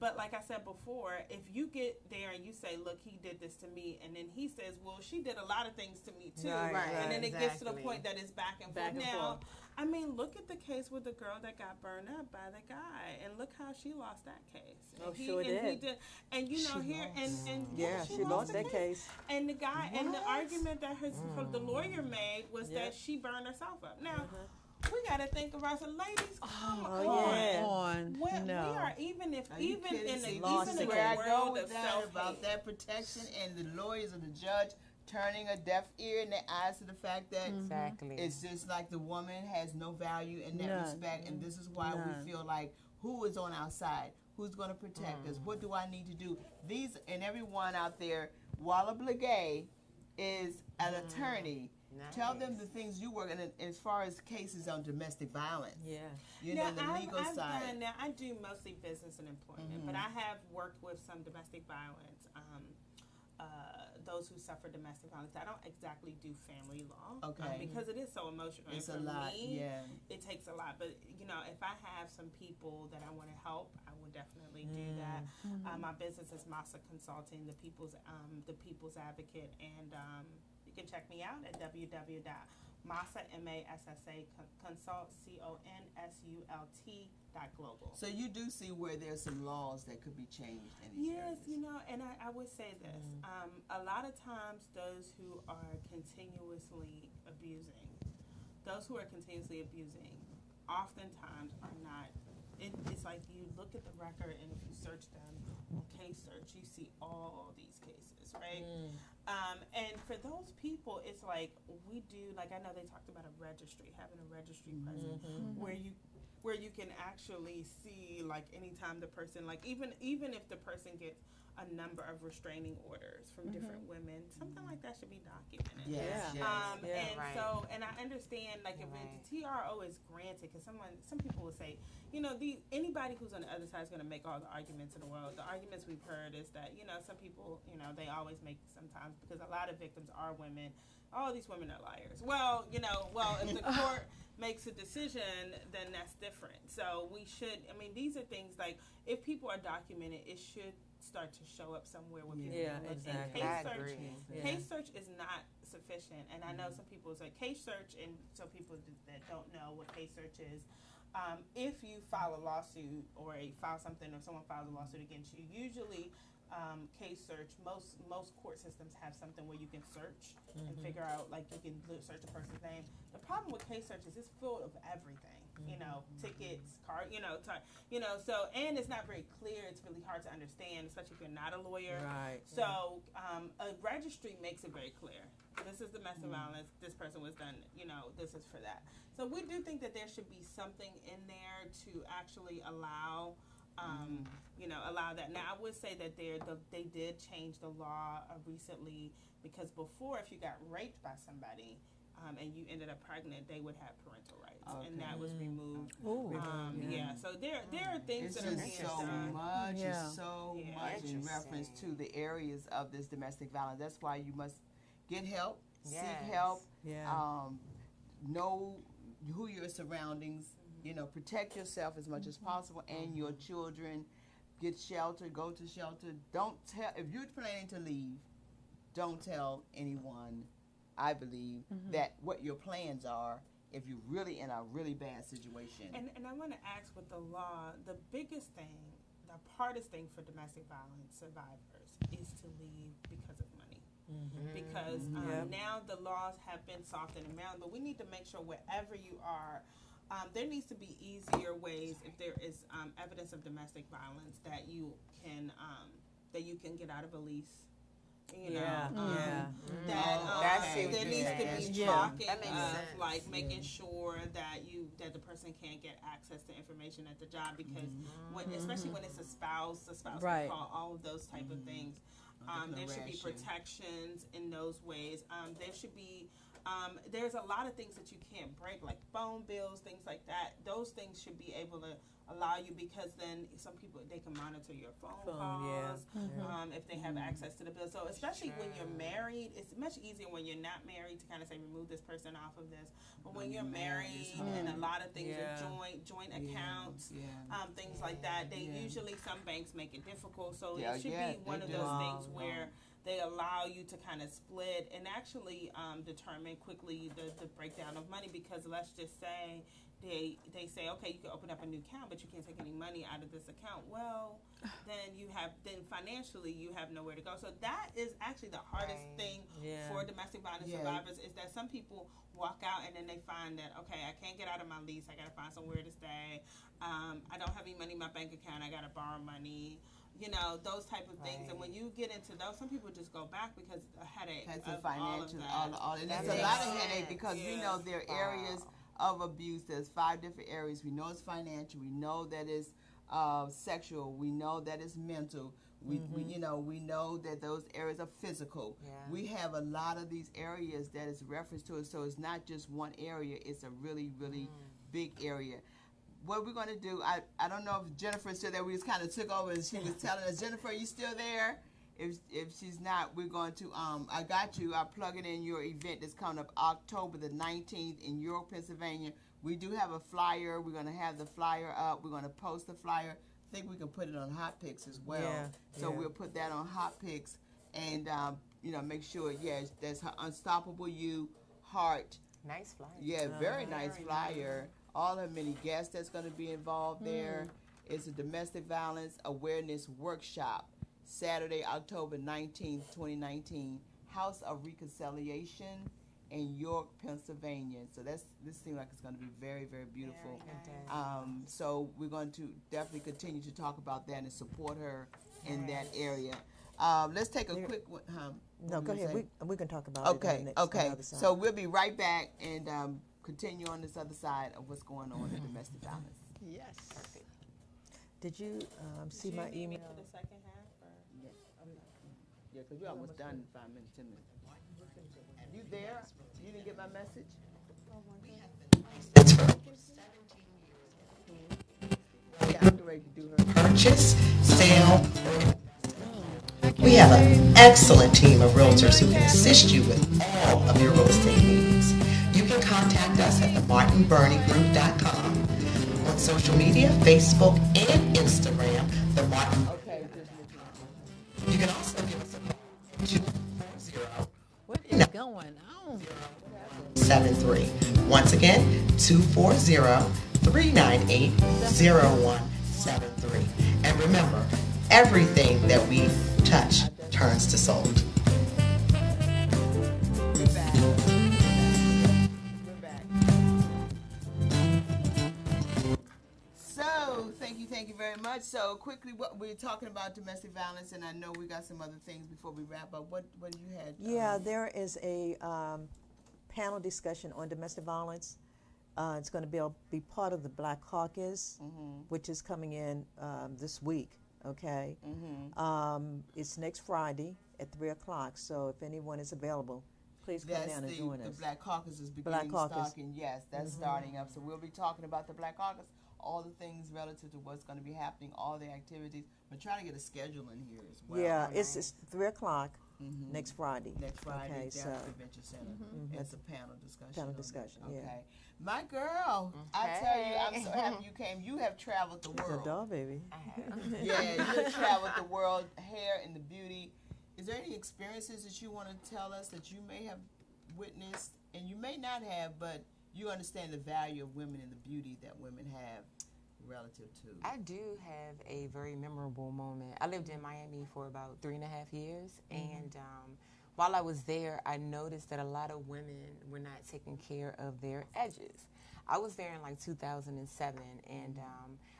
But like I said before, if you get there and you say, "Look, he did this to me," and then he says, "Well, she did a lot of things to me too," Right, and then it gets to the exactly. point that it's back and Back forth. and Now, forth. I mean, look at the case with the girl that got burned up by the guy, and look how she lost that case. Oh, And sure and he did. and here and Yeah, she lost the that case. And the guy and the argument that the lawyer made was Yeah. that she burned herself up. Now. We gotta think of ourselves, ladies. Come Oh, on. yeah. On. When No. we are even in Are you kidding? See, the this is where I go world with of that about self-hate. that protection and the lawyers and the judge turning a deaf ear in their eyes to the fact that Exactly. it's just like the woman has no value in that None. respect, and this is why None. we feel like who is on our side, who's going to protect us, what do I need to do? These and everyone out there, Walla Blagay is an attorney. Tell them the things you work in as far as cases on domestic violence. Yeah. You know, the I've legal side. done, now I do mostly business and employment, but I have worked with some domestic violence. Those who suffer domestic violence. I don't exactly do family law, Okay. because it is so emotional. It's and a for lot, me, yeah. it takes a lot. But if I have some people that I want to help, I will definitely do that. My business is Massa Consulting, the People's Advocate, and you can check me out at www.massa consult consult.global. So you do see where there's some laws that could be changed in these Yes, areas. and I would say this. A lot of times those who are continuously abusing, oftentimes are not, it's like you look look at the record and if you search them on case search, you see all these cases, right? And for those people, it's like we do. Like I know they talked about a registry, having a registry present, where you can actually see like anytime the person, like even if the person gets a number of restraining orders from different women, something like that should be documented. Yes, yes. And Right. so, and I understand, like, if the TRO is granted, because some people will say, you know, anybody who's on the other side is going to make all the arguments in the world. The arguments we've heard is that, you know, some people, you know, they always make sometimes, because a lot of victims are women. All these women are liars. Well, you know, if the court makes a decision, then that's different. So we should, I mean, these are things like, if people are documented, it should start to show up somewhere where people Yeah, can look. exactly. And I case search, agree. case search is not sufficient, and I know some people say case search, and so people that don't know what case search is, if you file a lawsuit or file something, or someone files a lawsuit against you, usually case search, most court systems have something where you can search and figure out, like, you can search a person's name. The problem with case search is it's full of everything. You know, tickets, so, and it's not very clear. It's really hard to understand, especially if you're not a lawyer. Right. So, a registry makes it very clear. This is domestic violence. This person was done. You know, this is for that. So we do think that there should be something in there to actually allow, allow that. Now, I would say that they did change the law recently, because before, if you got raped by somebody, and you ended up pregnant, they would have parental rights, and that was removed. So there are things It's that are just being so done. much, Yeah. it's so Yeah. much in reference to the areas of this domestic violence. That's why you must get help, seek help, Yeah. know who your surroundings, you know, protect yourself as much as possible and your children. Get shelter, go to shelter. Don't tell, if you're planning to leave, don't tell anyone, I believe, that what your plans are if you're really in a really bad situation. And I want to ask, with the law, the biggest thing, the hardest thing for domestic violence survivors is to leave because of money. Because now the laws have been softened in Maryland, but we need to make sure wherever you are, there needs to be easier ways, if there is evidence of domestic violence, that you can get out of a lease. You know, That's there it. needs to That's be true. talking That makes of, sense. like, making sure that the person can't get access to information at the job, because especially when it's a spouse Right. can call, all of those type of things. There should be Declaration. protections in those ways. There should be. There's a lot of things that you can't break, like phone bills, things like that. Those things should be able to allow you, because then some people, they can monitor your phone calls, if they have access to the bill. So especially when you're married, it's much easier when you're not married to kind of say, remove this person off of this. But when you're married, and a lot of things are joint accounts, things like that, usually some banks make it difficult. So it should be one of those things where they allow you to kind of split and actually determine quickly the breakdown of money, because let's just say they say, okay, you can open up a new account, but you can't take any money out of this account. Well, then financially you have nowhere to go. So that is actually the hardest thing for domestic violence survivors, is that some people walk out and then they find that, okay, I can't get out of my lease, I got to find somewhere to stay. I don't have any money in my bank account, I got to borrow money. You know, those type of things. And when you get into those, some people just go back because a headache That's of a financial, all of that. and it's That a lot of makes headache, sense. because we Yeah. know there are areas of abuse. There's 5 different areas. We know it's financial. We know that it's sexual. We know that it's mental. We know that those areas are physical. Yeah. We have a lot of these areas that is referenced to it. So it's not just one area. It's a really, really big area. What we're going to do, I don't know if Jennifer's still there. We just kind of took over and she was telling us, Jennifer, are you still there? If she's not, we're going to, I got you. I'll plug it in your event that's coming up October the 19th in York, Pennsylvania. We do have a flyer. We're going to have the flyer up. We're going to post the flyer. I think we can put it on Hot Picks as well. So we'll put that on Hot Picks and, make sure, that's her Unstoppable You Heart. Nice flyer. Yeah, very nice flyer. All her many guests that's going to be involved there. It's a domestic violence awareness workshop, Saturday, October 19th, 2019, House of Reconciliation in York, Pennsylvania. So this seems like it's going to be very, very beautiful. So we're going to definitely continue to talk about that and support her in that area. Let's take a quick one. No, go ahead. We can talk about it. Okay, on the next, okay. On the other side. So we'll be right back and continue on this other side of what's going on in domestic violence. Yes. Did you see my email? For the second half? Or? Yeah, because you're almost done in 5 minutes, 10 minutes. You there? You didn't get my message? Yeah, I'm ready to do her. Purchase, sale. We have an excellent team of realtors who can assist you with all of your real estate needs. You can contact us at themartinberniegroup.com. On social media, Facebook and Instagram, the Martin. Okay, just listen. You can also give us a call at 240 What is going on? 73. Once again, 240-398-0173. And remember, everything that we touch turns to sold. We're back. We're back. So, thank you very much. So, quickly, what we're talking about domestic violence, and I know we got some other things before we wrap up. What you had? Yeah, there is a panel discussion on domestic violence. It's going to be part of the Black Caucus, which is coming in this week. Okay, it's next Friday at 3:00. So if anyone is available, please come down and join The us. Black Caucus is Black beginning Caucus. stocking. Yes, that's starting up. So we'll be talking about the Black Caucus, all the things relative to what's going to be happening, all the activities. We're trying to get a schedule in here as well. Yeah, it's 3:00 next Friday. Next Friday Okay, down so at the Convention Center. It's a panel discussion. Panel on that. discussion, yeah. Okay. My girl, I tell you, I'm so happy you came. You have traveled the it's a world. doll baby. Yeah, you have traveled the world, hair and the beauty. Is there any experiences that you want to tell us that you may have witnessed, and you may not have, but you understand the value of women and the beauty that women have relative to? I do have a very memorable moment. I lived in Miami for about 3.5 years, and while I was there, I noticed that a lot of women were not taking care of their edges. I was there in like 2007, and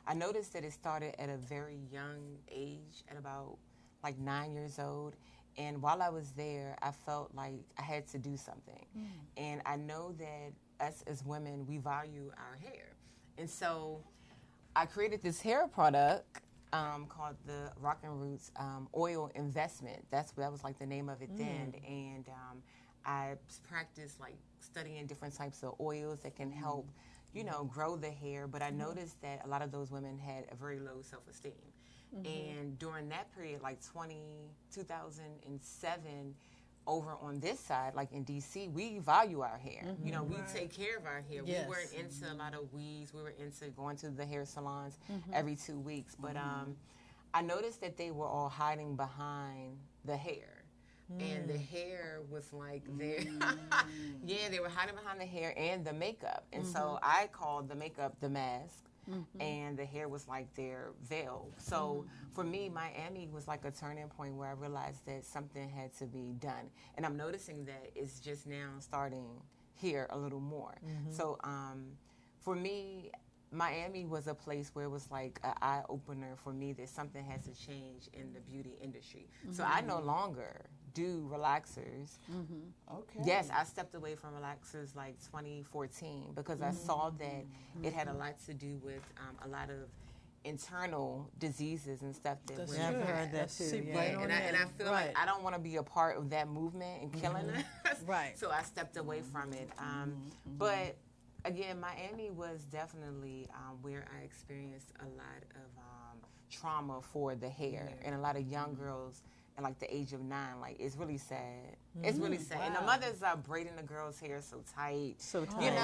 I noticed that it started at a very young age, at about like 9 years old. And while I was there, I felt like I had to do something. And I know that us as women, we value our hair. And so I created this hair product called the Rockin' Roots Oil Investment. That was like the name of it then. And I practiced like studying different types of oils that can help, grow the hair. But I noticed that a lot of those women had a very low self-esteem. And during that period, like 2007, over on this side, like in DC, we value our hair. We take care of our hair. Yes. We weren't into a lot of weaves. We were into going to the hair salons every 2 weeks. But I noticed that they were all hiding behind the hair. And the hair was like their, they were hiding behind the hair and the makeup. And so I called the makeup the mask. And the hair was like their veil. So for me, Miami was like a turning point where I realized that something had to be done. And I'm noticing that it's just now starting here a little more. So for me, Miami was a place where it was like an eye-opener for me that something has to change in the beauty industry. So I no longer do relaxers. Okay. Yes, I stepped away from relaxers like 2014 because I saw that it had a lot to do with a lot of internal diseases and stuff that That's women I've true. heard that That's too. super Yeah. right on and that. I feel like I don't want to be a part of that movement and killing us. Right. So I stepped away from it. But again, Miami was definitely where I experienced a lot of trauma for the hair, and a lot of young girls at like the age of 9. Like, it's really sad. It's really sad. And the mothers are braiding the girls' hair so tight. So tight. Putting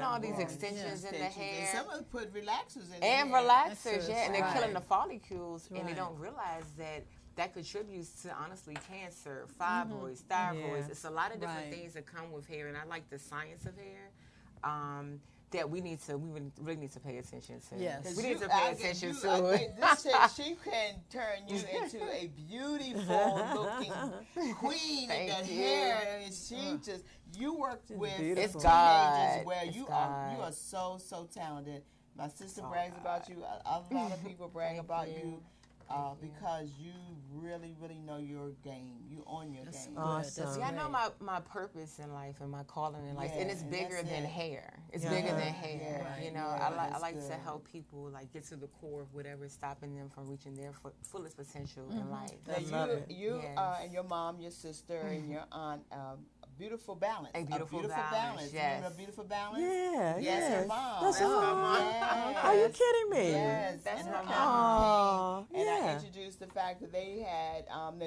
all these Yeah. extensions in the And hair. some of them put relaxers in And the hair. relaxers, and they're right. killing the follicles, and they right. don't realize that contributes to, honestly, cancer, fibroids, thyroids. Yeah. It's a lot of different Right. things that come with hair, and I like the science of hair. that we really need to pay attention to. Yes. We need to pay attention to it. This chick, she can turn you into a beautiful looking queen with that hair. And she just, you work with beautiful. It's teenagers God. where It's you God. are so talented. My sister brags about you. A lot of people brag about you. Because you really know your game. You own your game. Awesome. See, I know my purpose in life and my calling in life, Yeah, and it's and bigger that's than it. hair. It's bigger than hair. Yeah, You know, yeah, I that's like to good. help people like get to the core of whatever is stopping them from reaching their fullest potential in life. Now you Yes. and your mom, your sister, and your aunt, a beautiful balance. A beautiful balance, yes. Remember a beautiful balance? Yeah, Yes, yes. her mom. That's Yes. her mom. Yes. Are you kidding me? Yes, That's and my her mom. came, and I Yeah. introduced the fact that they had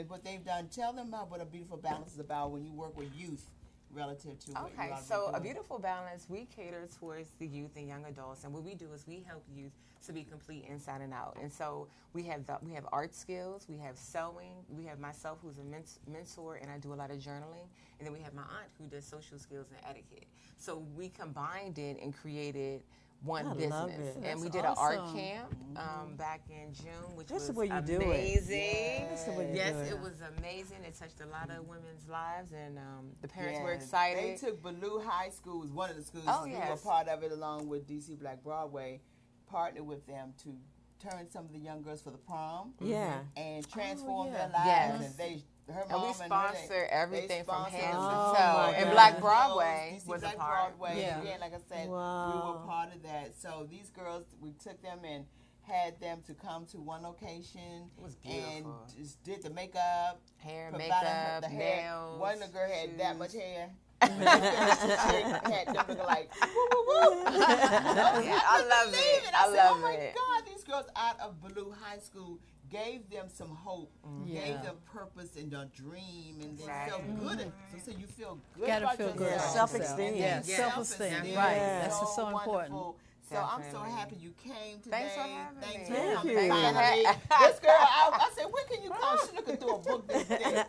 what they've done. Tell them about what a beautiful balance is about when you work with youth relative to what you Okay, are so doing. a beautiful balance, we cater towards the youth and young adults, and what we do is we help youth to be complete inside and out. And so we have art skills, we have sewing, we have myself who's a mentor, and I do a lot of journaling, and then we have my aunt who does social skills and etiquette. So we combined it and created one I love business, it. and we That's did an art awesome. camp back in June, which This was is where you do it. amazing. That's the way you Yes, do it. it was amazing. It touched a lot of women's lives, and the parents were Yes. excited. They took Ballou High School, was one of the schools. Oh, We yes. were part of it along with DC Black Broadway, partnered with them to turn some of the young girls for the prom Yeah. and transform yeah. their lives. Yes. And her And mom we and sponsor her, everything from sponsor head to Oh, toe. my And God. Black Broadway DC was Black a part. Broadway. Yeah. Again, like I said, we Wow. were part of that. So these girls, we took them and had them to come to one location. It was and beautiful. just did the makeup, Hair, provided her makeup, the hair. nails. One little girl had that shoes. much hair. When they finished, the chick had them looking like, woo, woo, woo. I love Believe it. I I said, love oh my it. God, these girls out of Ballou High School gave them some hope, Yeah. gave them purpose and a dream, and they Right. felt good. So you feel good Gotta about feel good yourself. about Self-esteem. yourself. And Yeah, self-esteem. self-esteem Right. Yeah. That's just so important. wonderful. So I'm so Definitely. happy you came today. Thanks for having Thanks me. for Thank coming. you. Finally, this girl, I said, when can you come? She's looking through a book this thick.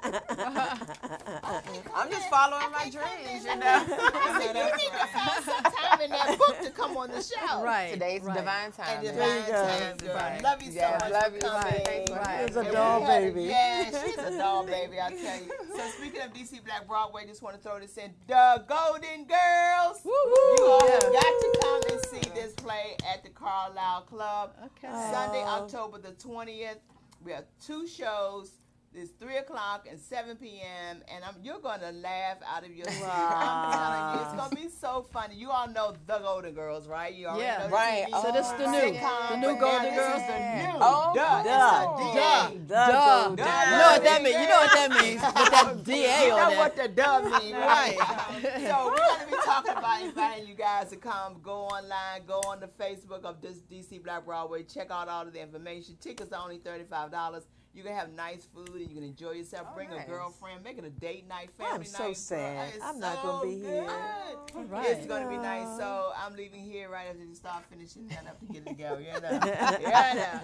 I'm just following my dreams, you know. I said, you need to find some time in that book to come on the show. Right. Today's right. divine time. And man. divine you go. time, girl. Right. Love you so Yes, much love for you. coming. Thanks for having It's a me. doll baby. Yeah, she's a doll baby, I tell you. So speaking of DC Black Broadway, just want to throw this in. The Golden Girls. You all have got to come and see this play at the Carlisle Club. Okay. Sunday, October the 20th. We have 2 shows. It's 3 o'clock and 7 p.m. And you're going to laugh out of your seat. I'm telling you, it's going to be so funny. You all know The Golden Girls, right? You already Yeah. know the Right. TV So this the new- sitcom, the new but Golden now Girls? This is the new. Oh, Duh. Duh. It's a Duh. DA. Duh. Golden Duh. You know what that means? You know what that means? With that DA You on know there. what the duh means, right? Right. So we're going to be talking about inviting you guys to come, go online, go on the Facebook of this DC Black Broadway, check out all of the information. Tickets are only $35. You can have nice food and you can enjoy yourself. Bring nice. a girlfriend, make it a date night, family I'm night. so sad. It's I'm not so gonna be here. good. All right. It's going to be nice. So I'm leaving here right after you start finishing that up to get it together. You know? Yeah,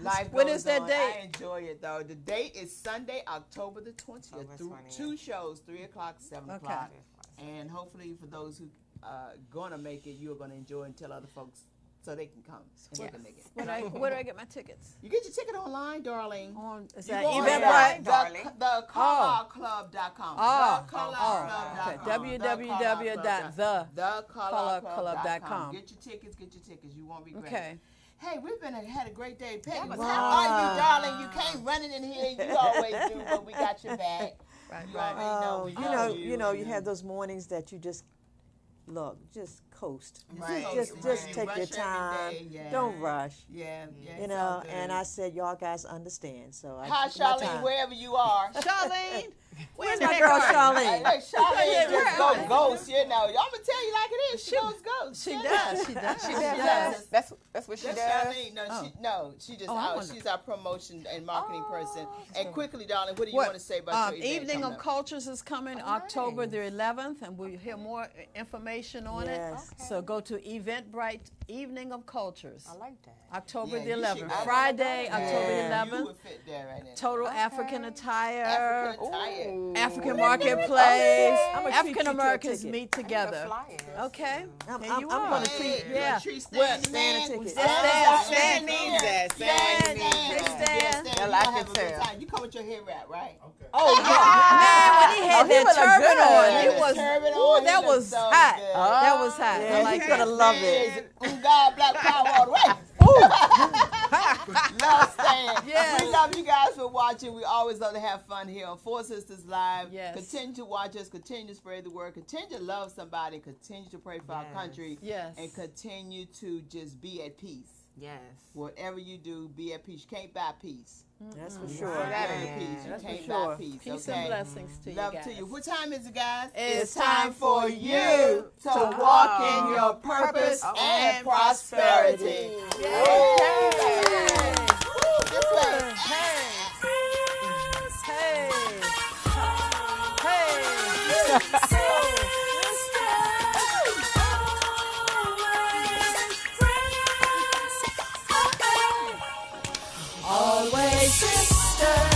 Life When goes is that on. date? I enjoy it though. The date is Sunday, October the 20th. October Through 20th. 2 shows, 3 o'clock, 7 Okay. o'clock. And hopefully for those who going to make it, you're going to enjoy and tell other folks so they can come and they can make it. Where do I get my tickets? You get your ticket online, darling. On is You that go on Eventbrite? darling. The CarlisleClub.com. Oh, TheCarlisleClub.com. okay. www.thecarlisleClub.com. Get your tickets. You won't regret it. Okay. Hey, we've had a great day. Peggy, was how are you, darling? You came running in here. You always do, but we got your back. Right, You right. already know Oh, we you love know, you and, have those mornings that you just just coast. Right, Just right. take your Rush every time. day, yeah. Don't rush. Yeah, yeah. You it's know, all good. and I said, y'all guys understand. So I Hi, took my Charlene, time. wherever you are. Charlene, Where's my girl Hey, Charlene? look, Charlene Yeah, just where go ghost, you know. I'm gonna tell you like it is. She goes ghost. she Yeah. does. She does. She She does. does. That's what she That's does. Charlene. No, she just Oh, I wonder. she's our promotion and marketing person. And quickly, darling, what do you What, want to say about your event Evening coming of up? Cultures is coming October the 11th, and we'll hear more information on Yes. it. So go to Eventbrite Evening of Cultures. I like that. October Yeah, the you 11th. should go. Friday, Yeah, October the You 11th. would fit there right there. Total African attire. African attire. African Marketplace. I'ma treat you African to a Americans ticket. meet together. Flyers. Okay. I'm Here you going are. to treat. Yeah. Stand stand a ticket. Stan needs that. Stan Stand. needs that. Stand. You I gonna like have it a good too. time. You come with your hair wrap, right? Oh, yeah. Man, when he had he that would look turban good. on, Yeah, he the was, turban ooh, on, he that looked was so hot. good. That was hot. Yeah, I like he's that. gonna love it. God, Black Power all the way. Love Stan. Yes. We love you guys for watching. We always love to have fun here on Four Sisters Live. Yes. Continue to watch us. Continue to spread the word. Continue to love somebody. Continue to pray for our country. Yes. And continue to just be at peace. Yes. Whatever you do, be at peace. You can't buy peace. That's for You sure. can't That buy is- peace. You That's for can't sure. buy peace. Peace Okay? and blessings to Love you guys. to you. What time is it, guys? It's time for you to walk in your purpose and prosperity. Hey. This way. Always sisters.